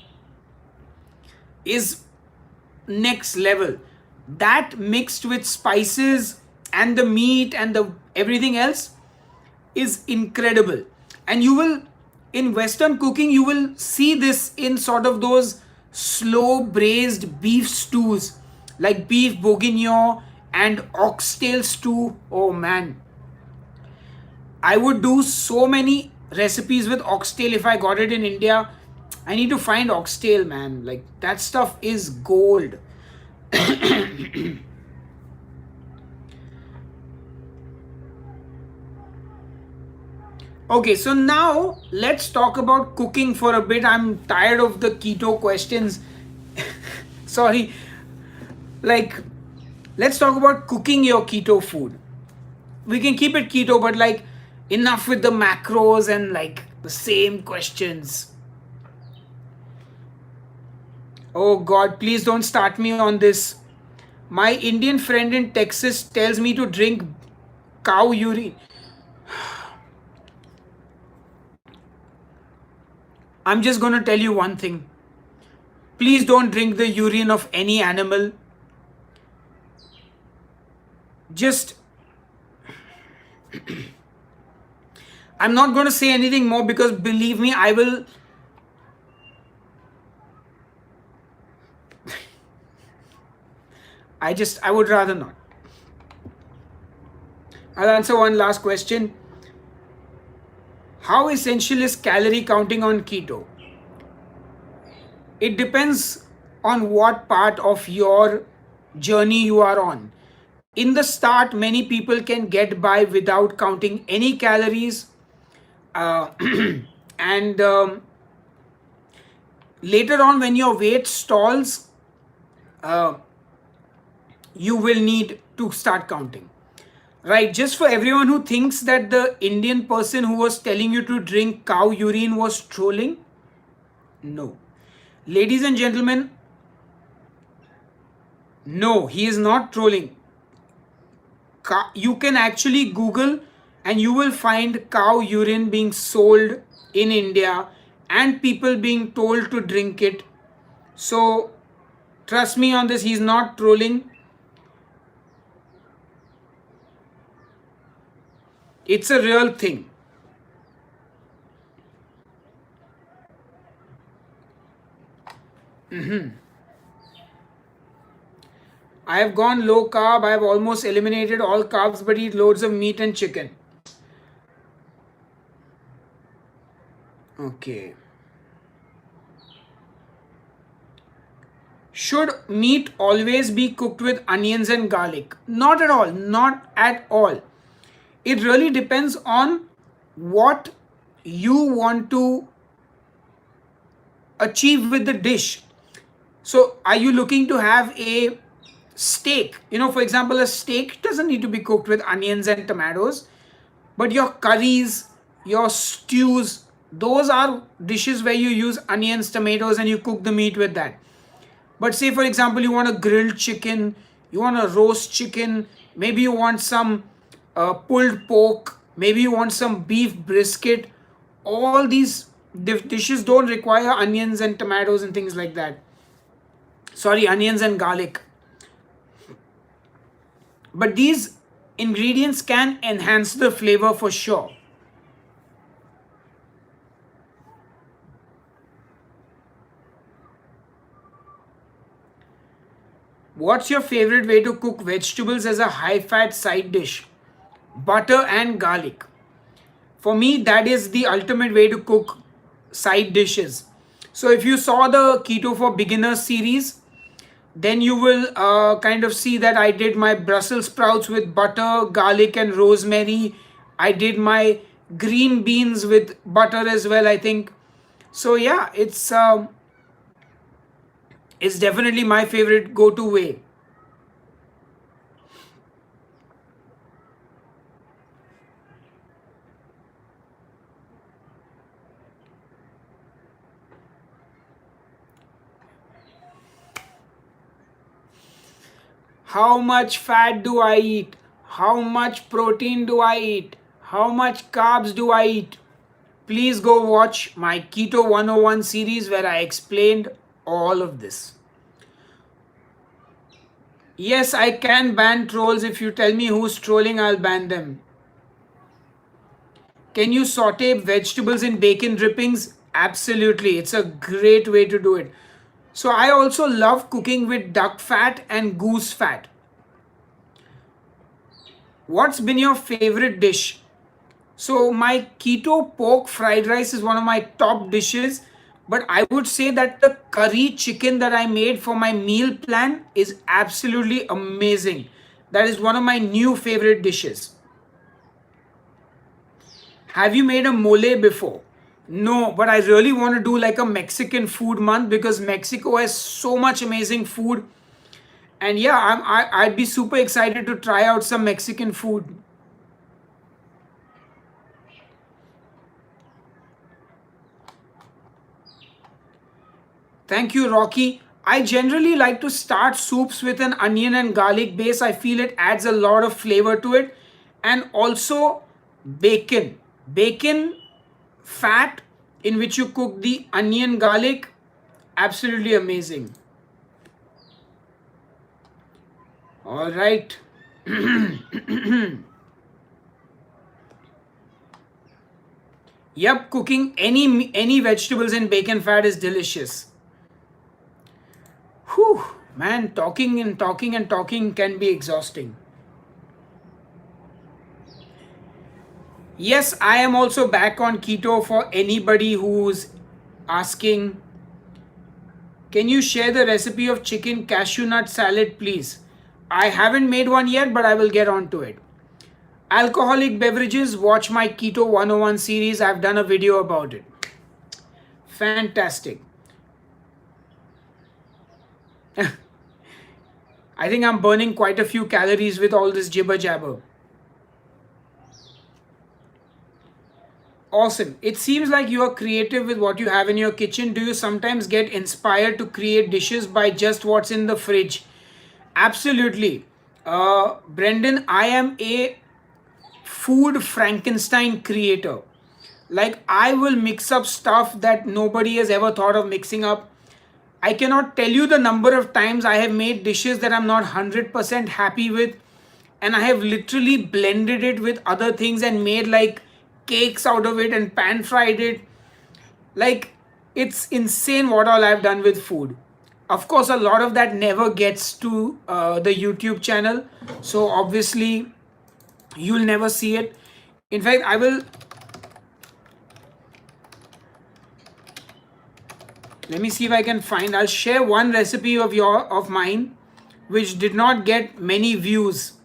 is next level. That mixed with spices and the meat and the everything else is incredible. And you will, in Western cooking, you will see this in sort of those slow braised beef stews like beef bourguignon and oxtail stew. Oh man, I would do so many recipes with oxtail if I got it in India. I need to find oxtail, man. Like that stuff is gold. Okay, so now let's talk about cooking for a bit. I'm tired of the keto questions. Sorry. Like, let's talk about cooking your keto food. We can keep it keto, but like, enough with the macros and like the same questions. Oh God, please don't start me on this. My Indian friend in Texas tells me to drink cow urine. I'm just going to tell you one thing. Please don't drink the urine of any animal. Just, I'm not going to say anything more, because believe me, I will. I would rather not. I'll answer one last question. How essential is calorie counting on keto? It depends on what part of your journey you are on. In the start, many people can get by without counting any calories, uh, and later on, when your weight stalls, uh, you will need to start counting. Right, just for everyone who thinks that the Indian person who was telling you to drink cow urine was trolling, no. Ladies and gentlemen, no, he is not trolling. You can actually Google and you will find cow urine being sold in India and people being told to drink it. So, trust me on this, he's not trolling. It's a real thing. I have gone low carb. I have almost eliminated all carbs but eat loads of meat and chicken. Okay. Should meat always be cooked with onions and garlic? Not at all. Not at all. It really depends on what you want to achieve with the dish. So, are you looking to have a steak? For example, a steak doesn't need to be cooked with onions and tomatoes, but your curries, your stews, those are dishes where you use onions, tomatoes, and you cook the meat with that. But say, for example, you want a grilled chicken, you want a roast chicken, maybe you want some pulled pork, maybe you want some beef brisket. All these dishes don't require onions and tomatoes and things like that. Sorry, onions and garlic. But these ingredients can enhance the flavor for sure. What's your favorite way to cook vegetables as a high-fat side dish? Butter and garlic. For me, that is the ultimate way to cook side dishes. So if you saw the Keto for Beginners series, then you will kind of see that I did my Brussels sprouts with butter, garlic and rosemary. I did my green beans with butter as well, I think. So yeah, it's definitely my favorite go-to way. How much fat do I eat? How much protein do I eat? How much carbs do I eat? Please go watch my Keto 101 series where I explained all of this. Yes, I can ban trolls. If you tell me who's trolling, I'll ban them. Can you saute vegetables in bacon drippings? Absolutely. It's a great way to do it. So I also love cooking with duck fat and goose fat. What's been your favorite dish? So my keto pork fried rice is one of my top dishes, but I would say that the curry chicken that I made for my meal plan is absolutely amazing. That is one of my new favorite dishes. Have you made a mole before? No, but I really want to do like a Mexican food month because Mexico has so much amazing food. And yeah, I'd be super excited to try out some Mexican food. Thank you, Rocky. I generally like to start soups with an onion and garlic base. I feel it adds a lot of flavor to it. And also bacon. Bacon fat in which you cook the onion garlic. Absolutely amazing. All right. Yep, cooking any vegetables in bacon fat is delicious. Whew, man, talking and talking and talking can be exhausting. Yes, I am also back on keto for anybody who's asking. Can you share the recipe of chicken cashew nut salad, please? I haven't made one yet, but I will get on to it. Alcoholic beverages, watch my Keto 101 series. I've done a video about it. Fantastic. I think I'm burning quite a few calories with all this jibber jabber. Awesome. It seems like you are creative with what you have in your kitchen. Do you sometimes get inspired to create dishes by just what's in the fridge? Absolutely. Brendan, I am a food Frankenstein creator. Like, I will mix up stuff that nobody has ever thought of mixing up. I cannot tell you the number of times I have made dishes that I'm not 100% happy with. and I have literally blended it with other things and made like cakes out of it and pan fried it. Like, it's insane what all I've done with food. Of course, a lot of that never gets to the YouTube channel, so obviously you'll never see it. In fact, I will, let me see if I can find, I'll share one recipe of mine which did not get many views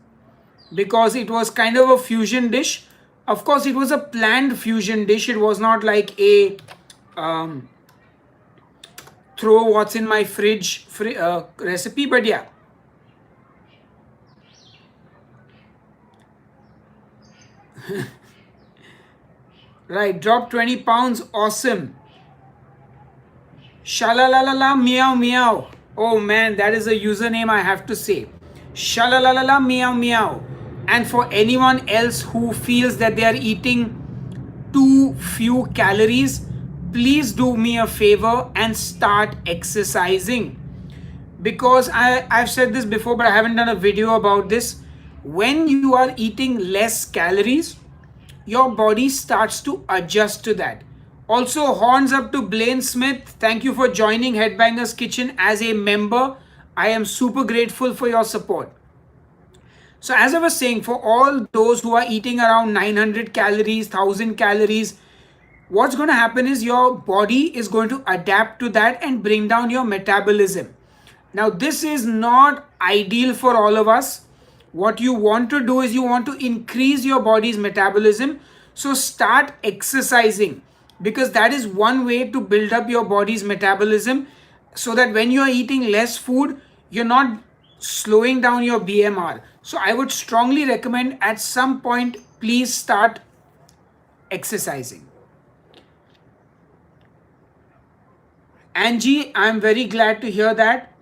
because it was kind of a fusion dish. Of course, it was a planned fusion dish. It was not like a um, throw what's in my fridge recipe, but yeah. Right, drop 20 pounds, awesome. Shalalalala meow meow. Oh man, that is a username I have to say. Shalalalala meow meow. And for anyone else who feels that they are eating too few calories, please do me a favor and start exercising. Because I've said this before, but I haven't done a video about this. When you are eating less calories, your body starts to adjust to that. Also, horns up to Blaine Smith. Thank you for joining Headbangers Kitchen as a member. I am super grateful for your support. So, as I was saying, for all those who are eating around 900 calories, 1000 calories, what's going to happen is your body is going to adapt to that and bring down your metabolism. Now, this is not ideal for all of us. What you want to do is you want to increase your body's metabolism. So start exercising, because that is one way to build up your body's metabolism, so that when you are eating less food, you're not slowing down your BMR. So I would strongly recommend at some point, please start exercising. Angie, I'm very glad to hear that.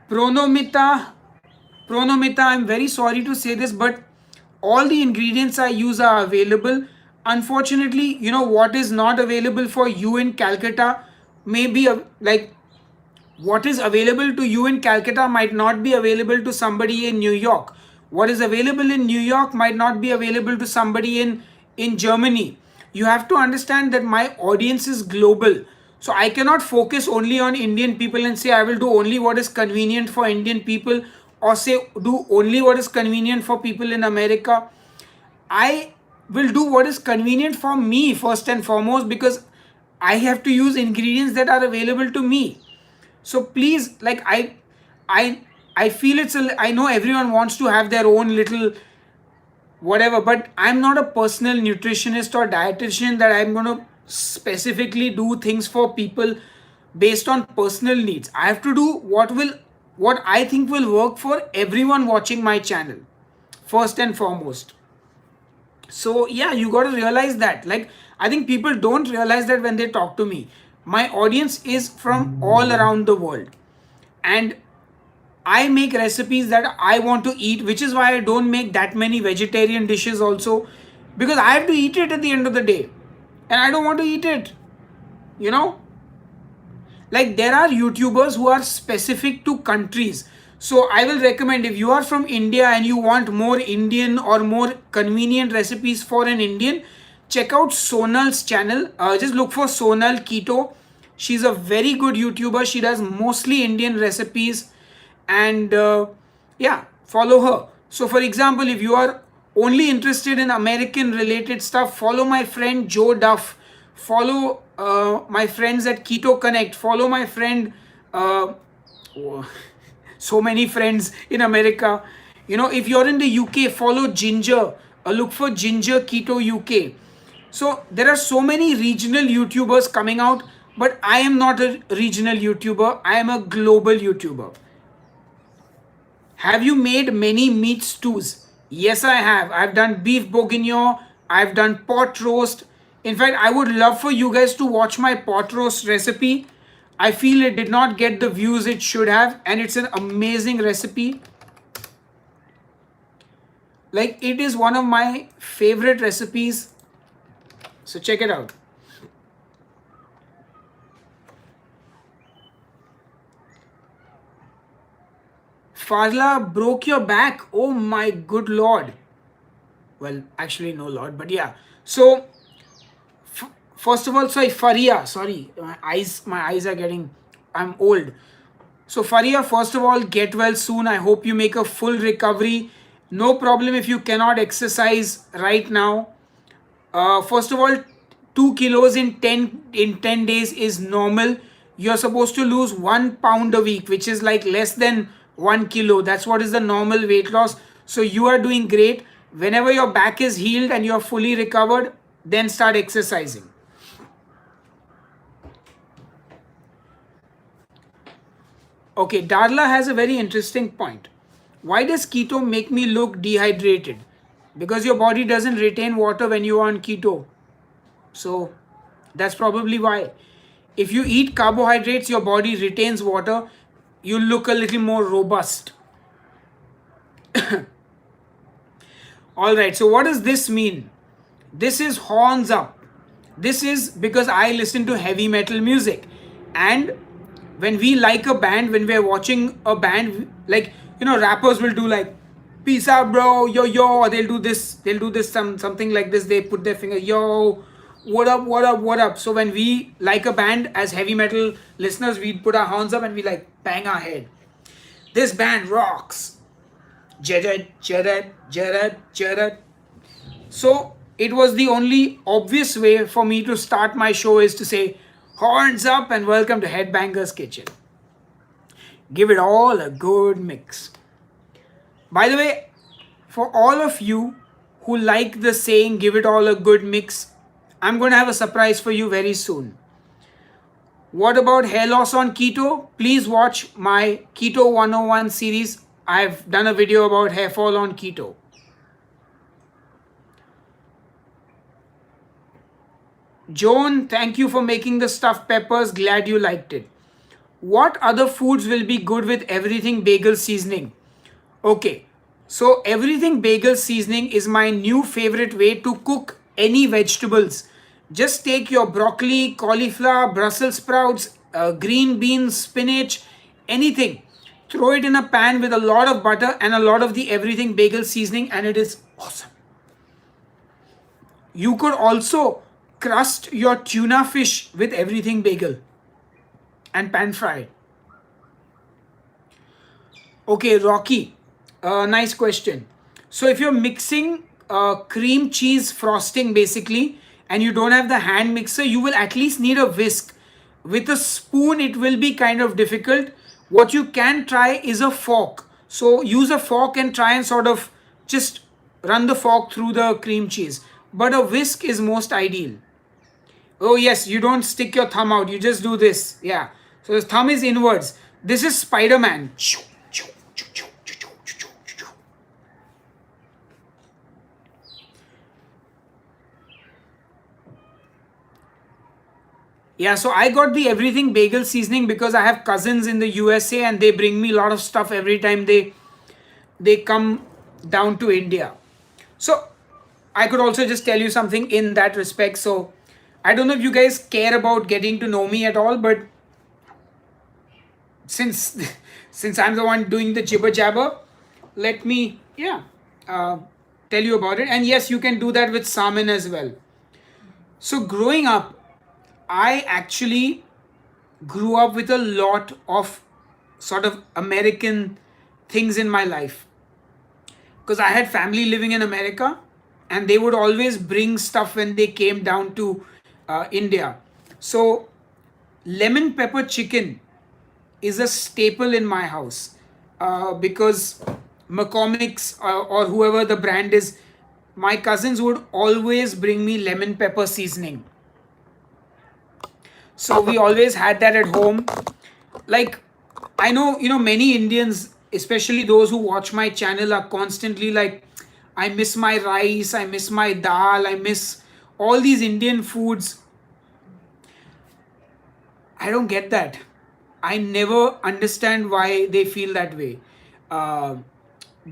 Pronomita, I'm very sorry to say this, but all the ingredients I use are available. Unfortunately, you know what is not available for you in Calcutta, maybe like what is available to you in Calcutta might not be available to somebody in New York. What is available in New York might not be available to somebody in Germany. You have to understand that my audience is global. So I cannot focus only on Indian people and say I will do only what is convenient for Indian people, or say do only what is convenient for people in America. I will do what is convenient for me first and foremost, because I have to use ingredients that are available to me. So please, like, I feel I know everyone wants to have their own little whatever, but I'm not a personal nutritionist or dietitian that I'm going to specifically do things for people based on personal needs. I have to do what I think will work for everyone watching my channel first and foremost. So yeah, you got to realize that. Like, I think people don't realize that when they talk to me. My audience is from all around the world, and I make recipes that I want to eat, which is why I don't make that many vegetarian dishes also, because I have to eat it at the end of the day, and I don't want to eat it, you know. Like, there are YouTubers who are specific to countries. So I will recommend, if you are from India and you want more Indian or more convenient recipes for an Indian, check out Sonal's channel. Just look for Sonal Keto. She's a very good YouTuber. She does mostly Indian recipes, and yeah, follow her. So for example, if you are only interested in American related stuff, follow my friend Joe Duff. Follow my friends at Keto Connect. Follow my friend so many friends in America. You know, if you're in the UK, follow Ginger. Look for Ginger Keto UK. So there are so many regional YouTubers coming out, but I am not a regional YouTuber. I am a global YouTuber. Have you made many meat stews? Yes, I have. I've done beef bourguignon. I've done pot roast. In fact, I would love for you guys to watch my pot roast recipe. I feel it did not get the views it should have, and it's an amazing recipe. Like, it is one of my favorite recipes. So check it out. Farla broke your back. Oh my good lord. Well, actually, no lord, but yeah. So, first of all, sorry, Faria. Sorry, my eyes are getting. I'm old. So, Faria, first of all, get well soon. I hope you make a full recovery. No problem if you cannot exercise right now. First of all, 2 kilos in 10 days is normal. You're supposed to lose 1 pound a week, which is like less than 1 kilo. That's what is the normal weight loss. So you are doing great. Whenever your back is healed and you're fully recovered, then start exercising. Okay, Darla has a very interesting point. Why does keto make me look dehydrated? Because your body doesn't retain water when you are on keto. So that's probably why. If you eat carbohydrates, your body retains water. You look a little more robust. All right, so what does this mean? This is horns up. This is because I listen to heavy metal music. And when we like a band, when we're watching a band, like, rappers will do like, peace out, bro, yo, yo, or they'll do this, something like this. They put their finger, yo, what up, what up, what up. So when we like a band as heavy metal listeners, we put our horns up and we like bang our head. This band rocks. Jared, Jared, Jared, Jared. So it was the only obvious way for me to start my show is to say, horns up and welcome to Headbanger's Kitchen. Give it all a good mix. By the way, for all of you who like the saying, give it all a good mix, I'm going to have a surprise for you very soon. What about hair loss on keto? Please watch my Keto 101 series. I've done a video about hair fall on keto. Joan, thank you for making the stuffed peppers. Glad you liked it. What other foods will be good with everything bagel seasoning? Okay, so everything bagel seasoning is my new favorite way to cook any vegetables. Just take your broccoli, cauliflower, Brussels sprouts, green beans, spinach, anything. Throw it in a pan with a lot of butter and a lot of the everything bagel seasoning, and it is awesome. You could also crust your tuna fish with everything bagel and pan fry it. Okay, Rocky, nice question. So if you're mixing cream cheese frosting basically and you don't have the hand mixer, you will at least need a whisk. With a spoon it will be kind of difficult. What you can try is a fork. So use a fork and try and sort of just run the fork through the cream cheese. But a whisk is most ideal. Oh yes, you don't stick your thumb out, you just do this. Yeah, so the thumb is inwards. This is Spider-Man. Yeah, so I got the everything bagel seasoning because I have cousins in the USA and they bring me a lot of stuff every time they come down to India. So I could also just tell you something in that respect. So I don't know if you guys care about getting to know me at all, but since since I'm the one doing the jibber jabber, let me tell you about it. And yes, you can do that with salmon as well. So growing up, I actually grew up with a lot of sort of American things in my life because I had family living in America and they would always bring stuff when they came down to India. So lemon pepper chicken is a staple in my house because McCormick's or whoever the brand is, my cousins would always bring me lemon pepper seasoning. So we always had that at home. Like, I know, many Indians, especially those who watch my channel, are constantly like, I miss my rice, I miss my dal, I miss all these Indian foods. I don't get that. I never understand why they feel that way.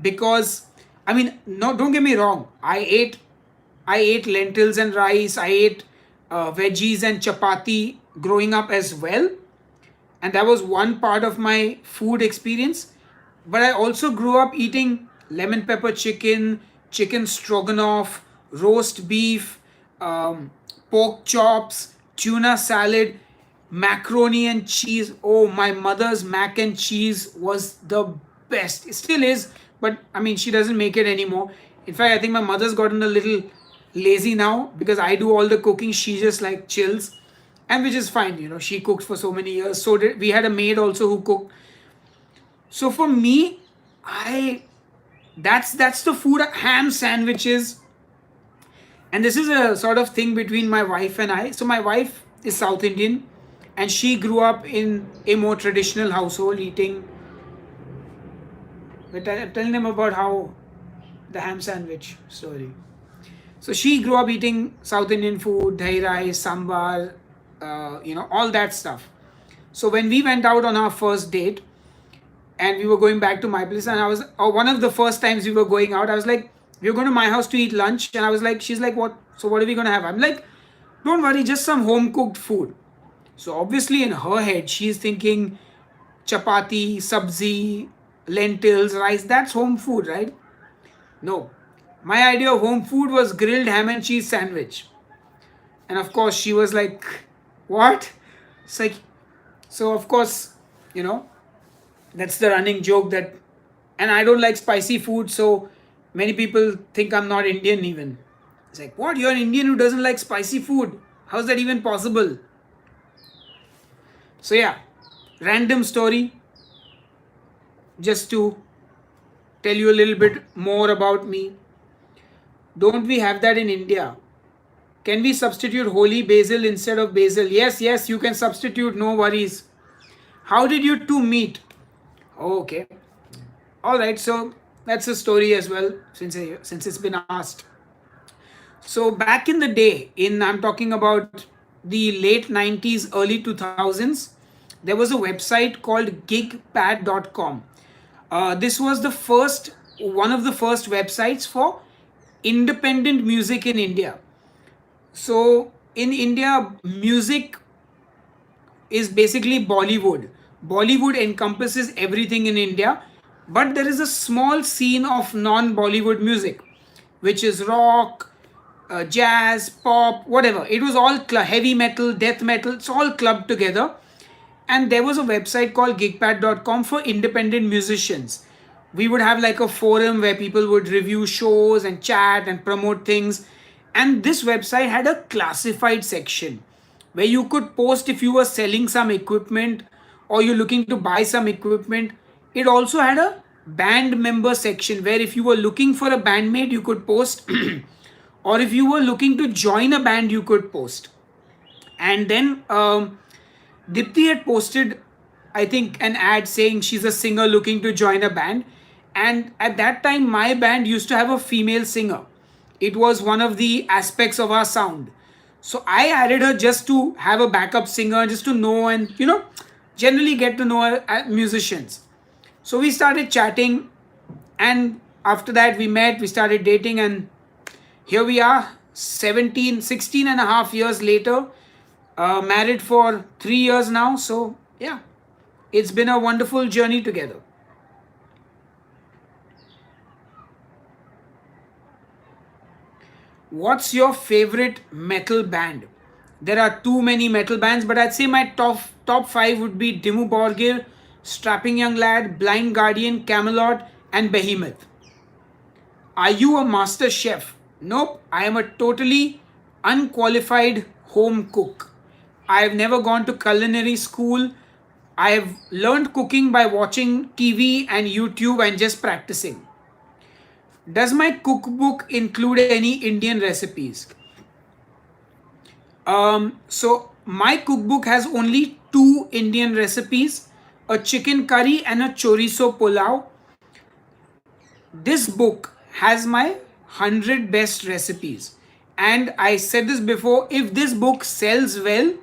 Because, I mean, no, don't get me wrong. I ate lentils and rice. I ate veggies and chapati growing up as well, and that was one part of my food experience. But I also grew up eating lemon pepper chicken, chicken stroganoff, roast beef, um, pork chops, tuna salad, macaroni and cheese. Oh, my mother's mac and cheese was the best. It still is, but I mean, she doesn't make it anymore. In fact, I think my mother's gotten a little lazy now because I do all the cooking. She just like chills, and which is fine. You know, she cooked for so many years. So did we had a maid also who cooked. So for me, I that's the food. Ham sandwiches, and this is a sort of thing between my wife and I. So my wife is South Indian, and she grew up in a more traditional household eating. But I'm telling them about how the ham sandwich story. So she grew up eating South Indian food, dahi rice, sambar, all that stuff. So when we went out on our first date, and we were going back to my place, and I was one of the first times we were going out, I was like, we're going to my house to eat lunch, and I was like, she's like, what? So what are we going to have? I'm like, don't worry, just some home cooked food. So obviously in her head she's thinking chapati, sabzi, lentils, rice, that's home food, right? No, my idea of home food was grilled ham and cheese sandwich. And of course she was like, what? It's like, so of course, you know, that's the running joke that, and I don't like spicy food, so many people think I'm not Indian even. It's like, what? You're an Indian who doesn't like spicy food? How's that even possible? So yeah, random story just to tell you a little bit more about me. Don't we have that in India? Can we substitute holy basil instead of basil? Yes, yes, you can substitute, no worries. How did you two meet? Oh, okay. All right, so that's a story as well, since it's been asked. So back in the day, I'm talking about the late 90s, early 2000s, there was a website called gigpad.com. This was one of the first websites for independent music in India. So in India, music is basically Bollywood. Bollywood encompasses everything in India, but there is a small scene of non Bollywood music, which is rock, jazz, pop, whatever. It was all heavy metal, death metal, it's all clubbed together. And there was a website called gigpad.com for independent musicians. We would have like a forum where people would review shows and chat and promote things. And this website had a classified section where you could post if you were selling some equipment or you're looking to buy some equipment. It also had a band member section where if you were looking for a bandmate, you could post, or if you were looking to join a band, you could post. And then Dipti had posted, I think, an ad saying she's a singer looking to join a band. And at that time, my band used to have a female singer. It was one of the aspects of our sound. So I added her just to have a backup singer, just to know and, generally get to know musicians. So we started chatting, and after that we met, we started dating, and here we are 16 and a half years later, married for 3 years now. So yeah, it's been a wonderful journey together. What's your favorite metal band? There are too many metal bands, but I'd say my top 5 would be Dimmu Borgir, Strapping Young Lad, Blind Guardian, Camelot, and Behemoth. Are you a master chef? Nope, I am a totally unqualified home cook. I have never gone to culinary school. I have learned cooking by watching TV and YouTube and just practicing. Does my cookbook include any Indian recipes? So my cookbook has only 2 Indian recipes, a chicken curry and a chorizo pulao. This book has my 100 best recipes. And I said this before, if this book sells well,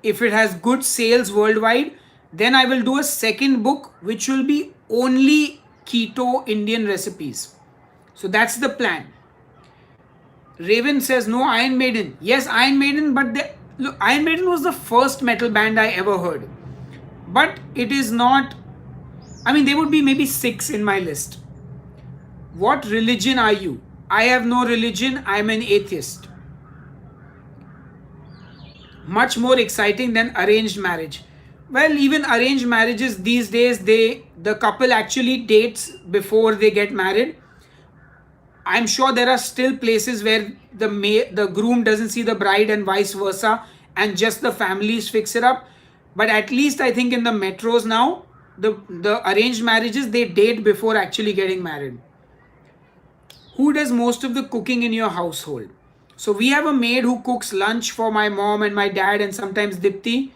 if it has good sales worldwide, then I will do a second book which will be only keto Indian recipes. So that's the plan. Raven says no Iron Maiden. Yes, Iron Maiden, but look, Iron Maiden was the first metal band I ever heard. But it is not, I mean, there would be maybe 6 in my list. What religion are you? I have no religion. I'm an atheist. Much more exciting than arranged marriage. Well, even arranged marriages these days, the couple actually dates before they get married. I'm sure there are still places where the groom doesn't see the bride and vice versa, and just the families fix it up. But at least I think in the metros now, the arranged marriages, they date before actually getting married. Who does most of the cooking in your household? So we have a maid who cooks lunch for my mom and my dad and sometimes Dipti,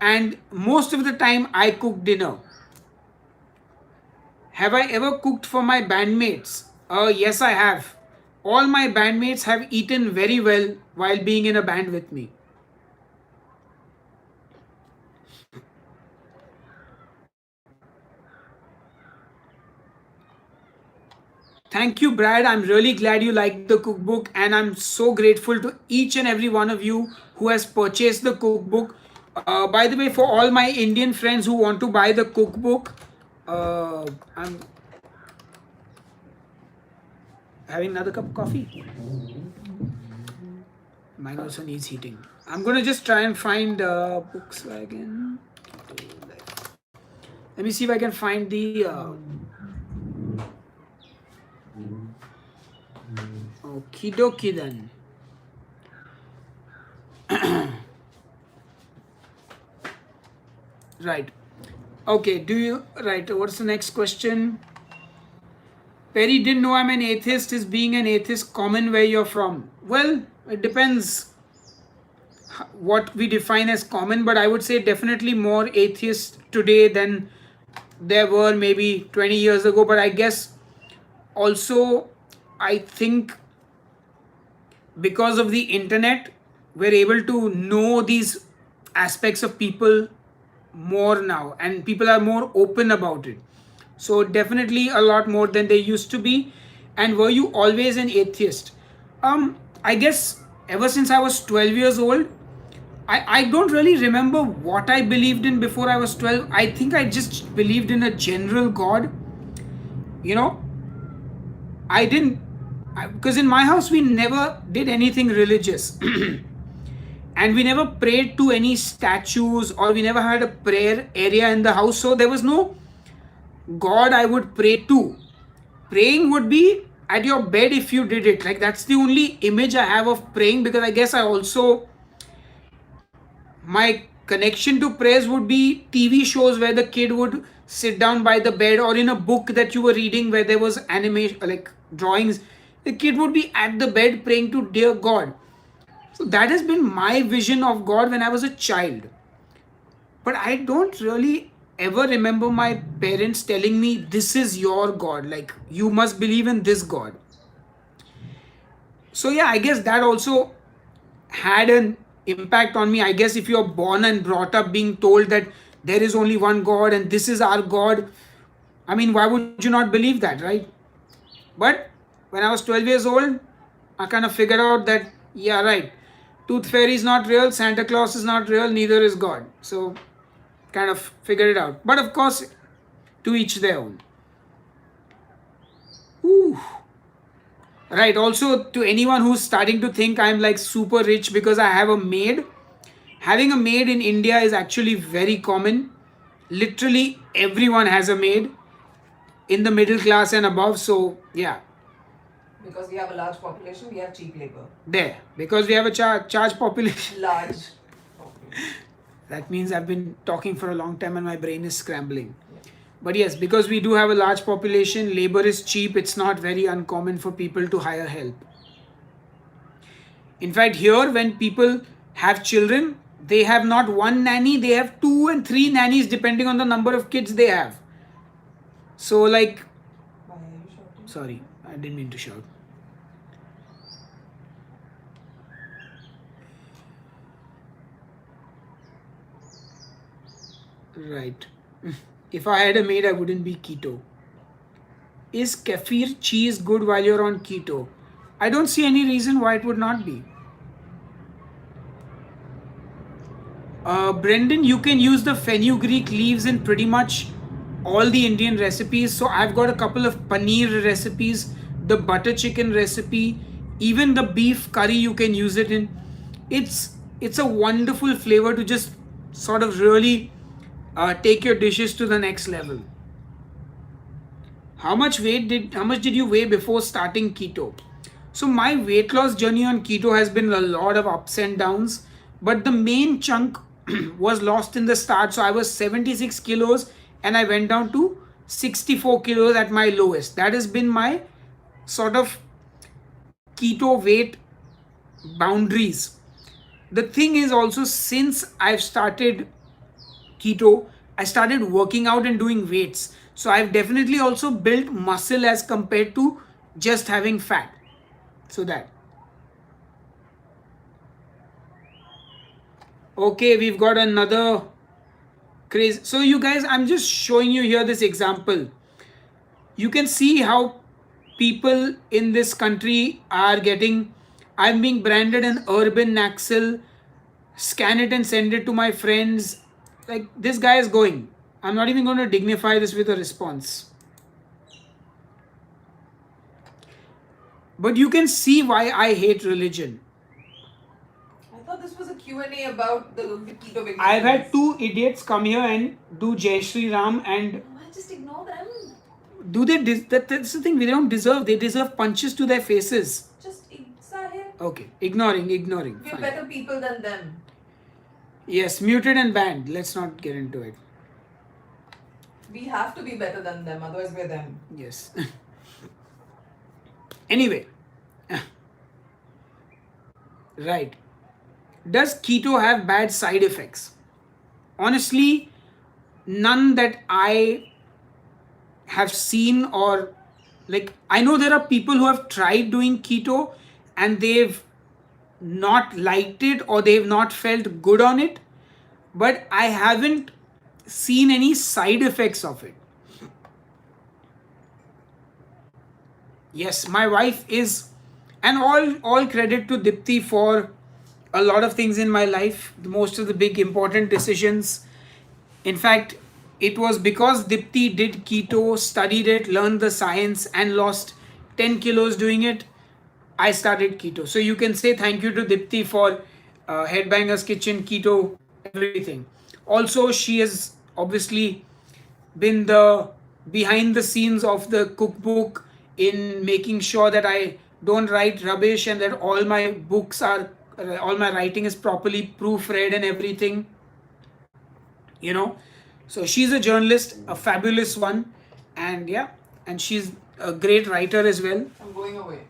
and most of the time I cook dinner. Have I ever cooked for my bandmates? Yes, I have. All my bandmates have eaten very well while being in a band with me. Thank you, Brad. I'm really glad you liked the cookbook, and I'm so grateful to each and every one of you who has purchased the cookbook. By the way, for all my Indian friends who want to buy the cookbook, I'm having another cup of coffee. Mine also needs heating. I'm gonna just try and find books again. Let me see if I can find the. Okie dokie then. Right. Okay, what's the next question? Perry didn't know I'm an atheist. Is being an atheist common where you're from? Well, it depends what we define as common, but I would say definitely more atheists today than there were maybe 20 years ago. But I guess also, I think because of the internet, we're able to know these aspects of people more now, and people are more open about it. So definitely a lot more than they used to be. And were you always an atheist? I guess ever since I was 12 years old, I don't really remember what I believed in before I was 12. I think I just believed in a general God. You know, I didn't, because in my house we never did anything religious. And we never prayed to any statues, or we never had a prayer area in the house. So there was no God I would pray to. Praying would be at your bed if you did it. Like, that's the only image I have of praying, because I guess I also, my connection to prayers would be TV shows where the kid would sit down by the bed, or in a book that you were reading where there was animation, like drawings. The kid would be at the bed praying to dear God. So that has been my vision of God when I was a child. But I don't really ever remember my parents telling me, this is your God, like you must believe in this God. So yeah, I guess that also had an impact on me. I guess if you're born and brought up being told that there is only one God and this is our God, I mean, why would you not believe that, right? But when I was 12 years old, I kind of figured out that, yeah, right, Tooth Fairy is not real, Santa Claus is not real, neither is God. So kind of figured it out. But of course, to each their own. Ooh. Right, also to anyone who's starting to think I'm like super rich because I have a maid, having a maid in India is actually very common. Literally everyone has a maid in the middle class and above. So yeah, Because we have a large population, we have cheap labor. there, because we have a charge population. Large. That means I've been talking for a long time and my brain is scrambling. But yes, because we do have a large population, labor is cheap, it's not very uncommon for people to hire help. In fact, here when people have children, they have not one nanny, they have 2 and 3 nannies depending on the number of kids they have. So like, Why are you shouting? sorry, I didn't mean to shout. Right. If I had a maid, I wouldn't be keto. Is kefir cheese good while you're on keto? I don't see any reason why it would not be. Brendan, you can use the fenugreek leaves in pretty much all the Indian recipes. So I've got a couple of paneer recipes, the butter chicken recipe, even the beef curry you can use it in. It's a wonderful flavor to just sort of really take your dishes to the next level. How much did you weigh before starting keto? So my weight loss journey on keto has been a lot of ups and downs, but the main chunk was lost in the start. So I was 76 kilos and I went down to 64 kilos at my lowest. That has been my sort of keto weight boundaries. The thing is also, since I've started keto, I started working out and doing weights. So I've definitely also built muscle as compared to just having fat. So that. Okay, we've got another crazy. So you guys, I'm just showing you here this example. You can see how people in this country are getting. I'm being branded an urban naxal. Scan it and send it to my friends. Like, this guy is going. I'm not even going to dignify this with a response. But you can see why I hate religion. I thought this was a Q&A about the keto vegan. I've had two idiots come here and do Jai Shri Ram and Why just ignore them? do they that's the thing, we don't deserve. They deserve punches to their faces. Just Sahil. Okay, ignoring. We're Fine. better people than them. Yes, muted and banned. Let's not get into it. We have to be better than them, otherwise we're them. Yes. Anyway. Right. Does keto have bad side effects? Honestly, none that I have seen, or like, I know there are people who have tried doing keto and they've not liked it or they've not felt good on it, but I haven't seen any side effects of it. Yes, my wife is, and all credit to Dipti for a lot of things in my life, most of the big important decisions. In fact, it was because Dipti did keto, studied it, learned the science, and lost 10 kilos doing it, I started keto. So you can say thank you to Dipti for Headbangers Kitchen, keto, everything. Also, she has obviously been the behind the scenes of the cookbook in making sure that I don't write rubbish and that all my books are, all my writing is properly proofread and everything. You know, so she's a journalist, a fabulous one, and yeah, and she's a great writer as well. I'm going away.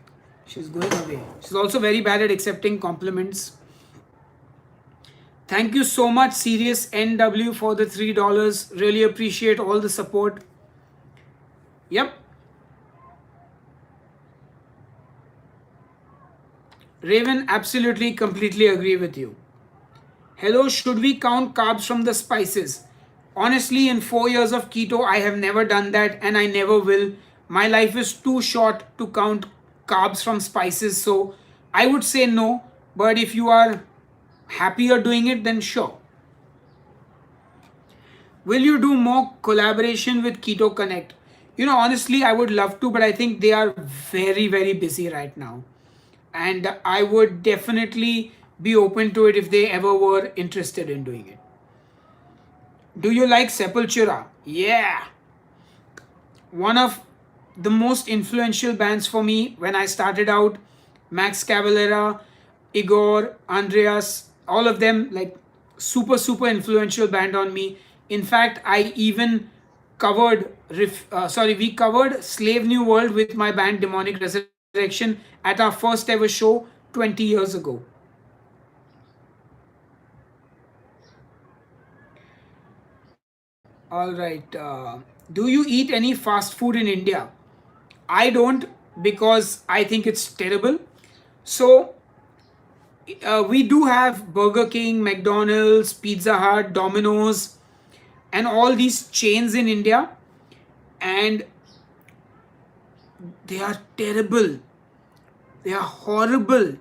She's going away. She's also very bad at accepting compliments. Thank you so much, Serious NW, for the $3. Really appreciate all the support. Yep. Raven, absolutely, completely agree with you. Hello, should we count carbs from the spices? Honestly, in 4 years of keto, I have never done that and I never will. My life is too short to count carbs from spices, so I would say no. But if you are happier doing it, then sure. Will you do more collaboration with Keto Connect? You know, honestly, I would love to, but I think they are very, very busy right now. And I would definitely be open to it if they ever were interested in doing it. Do you like Sepultura? Yeah. One of the most influential bands for me when I started out, Max Cavalera, Igor, Andreas, all of them, like, super, super influential band on me. In fact, I even covered, we covered Slave New World with my band Demonic Resurrection at our first ever show 20 years ago. All right. Do you eat any fast food in India? I don't, because I think it's terrible. So we do have Burger King, McDonald's, Pizza Hut, Domino's, and all these chains in India, and they are terrible. They are horrible,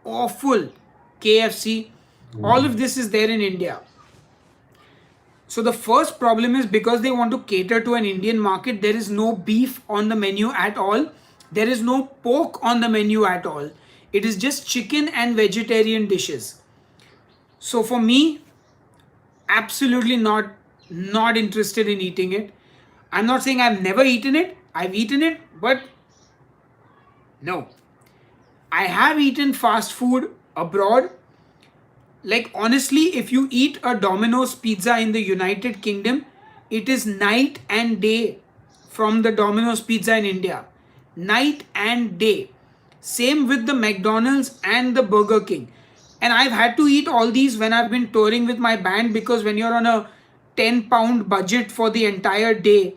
awful. KFC, all of this is there in India. So the first problem is because they want to cater to an Indian market, there is no beef on the menu at all. There is no pork on the menu at all. It is just chicken and vegetarian dishes. So for me, absolutely not interested in eating it. I'm not saying I've never eaten it. I've eaten it, but no. I have eaten fast food abroad. Like honestly, if you eat a Domino's pizza in the United Kingdom, it is night and day from the Domino's pizza in India. Night and day. Same with the McDonald's and the Burger King. And I've had to eat all these when I've been touring with my band, because when you're on a 10-pound budget for the entire day,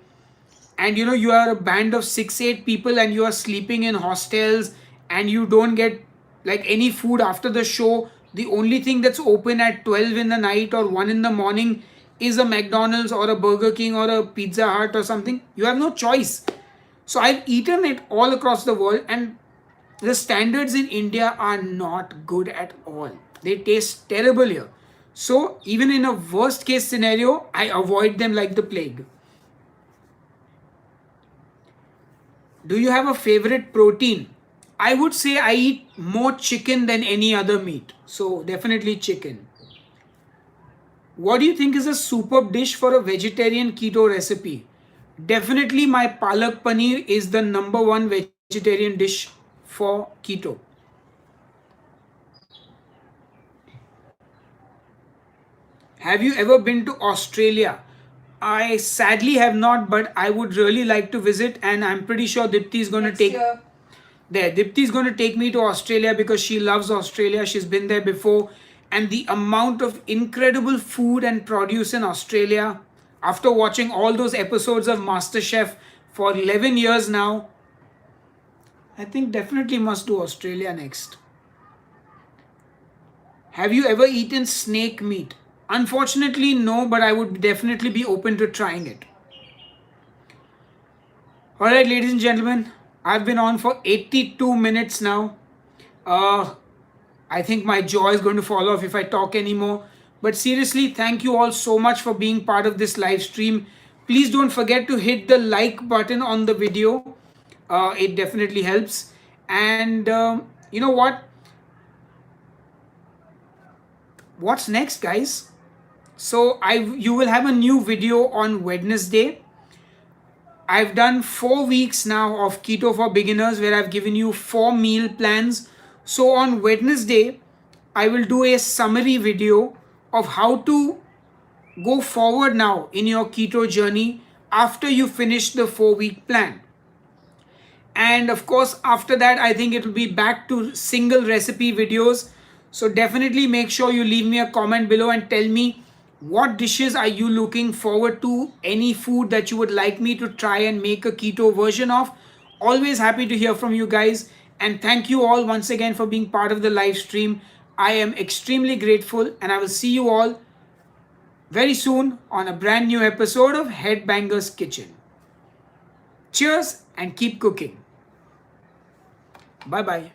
and you are a band of 6-8 people and you are sleeping in hostels, and you don't get like any food after the show, the only thing that's open at 12 in the night or 1 in the morning is a McDonald's or a Burger King or a Pizza Hut or something. You have no choice. So I've eaten it all across the world, and the standards in India are not good at all. They taste terrible here. So even in a worst case scenario, I avoid them like the plague. Do you have a favorite protein? I would say I eat more chicken than any other meat. So definitely chicken. What do you think is a superb dish for a vegetarian keto recipe? Definitely my palak paneer is the number one vegetarian dish for keto. Have you ever been to Australia? I sadly have not, but I would really like to visit, and I'm pretty sure Dipti is going to Next take year. there. Dipti is going to take me to Australia because she loves Australia. She's been there before, and the amount of incredible food and produce in Australia, after watching all those episodes of MasterChef for 11 years now, I think definitely must do Australia next. Have you ever eaten snake meat? Unfortunately, no, but I would definitely be open to trying it. Alright, ladies and gentlemen, I've been on for 82 minutes now. I think my jaw is going to fall off if I talk anymore. But seriously, thank you all so much for being part of this live stream. Please don't forget to hit the like button on the video. It definitely helps. And you know what? What's next, guys? So you will have a new video on Wednesday. I've done 4 weeks now of Keto for Beginners, where I've given you 4 meal plans. So on Wednesday, I will do a summary video of how to go forward now in your keto journey after you finish the 4-week plan. And of course, after that, I think it will be back to single recipe videos. So definitely make sure you leave me a comment below and tell me what dishes are you looking forward to, any food that you would like me to try and make a keto version of. Always happy to hear from you guys, and thank you all once again for being part of the live stream. I am extremely grateful, and I will see you all very soon on a brand new episode of Headbangers Kitchen. Cheers and keep cooking. Bye bye.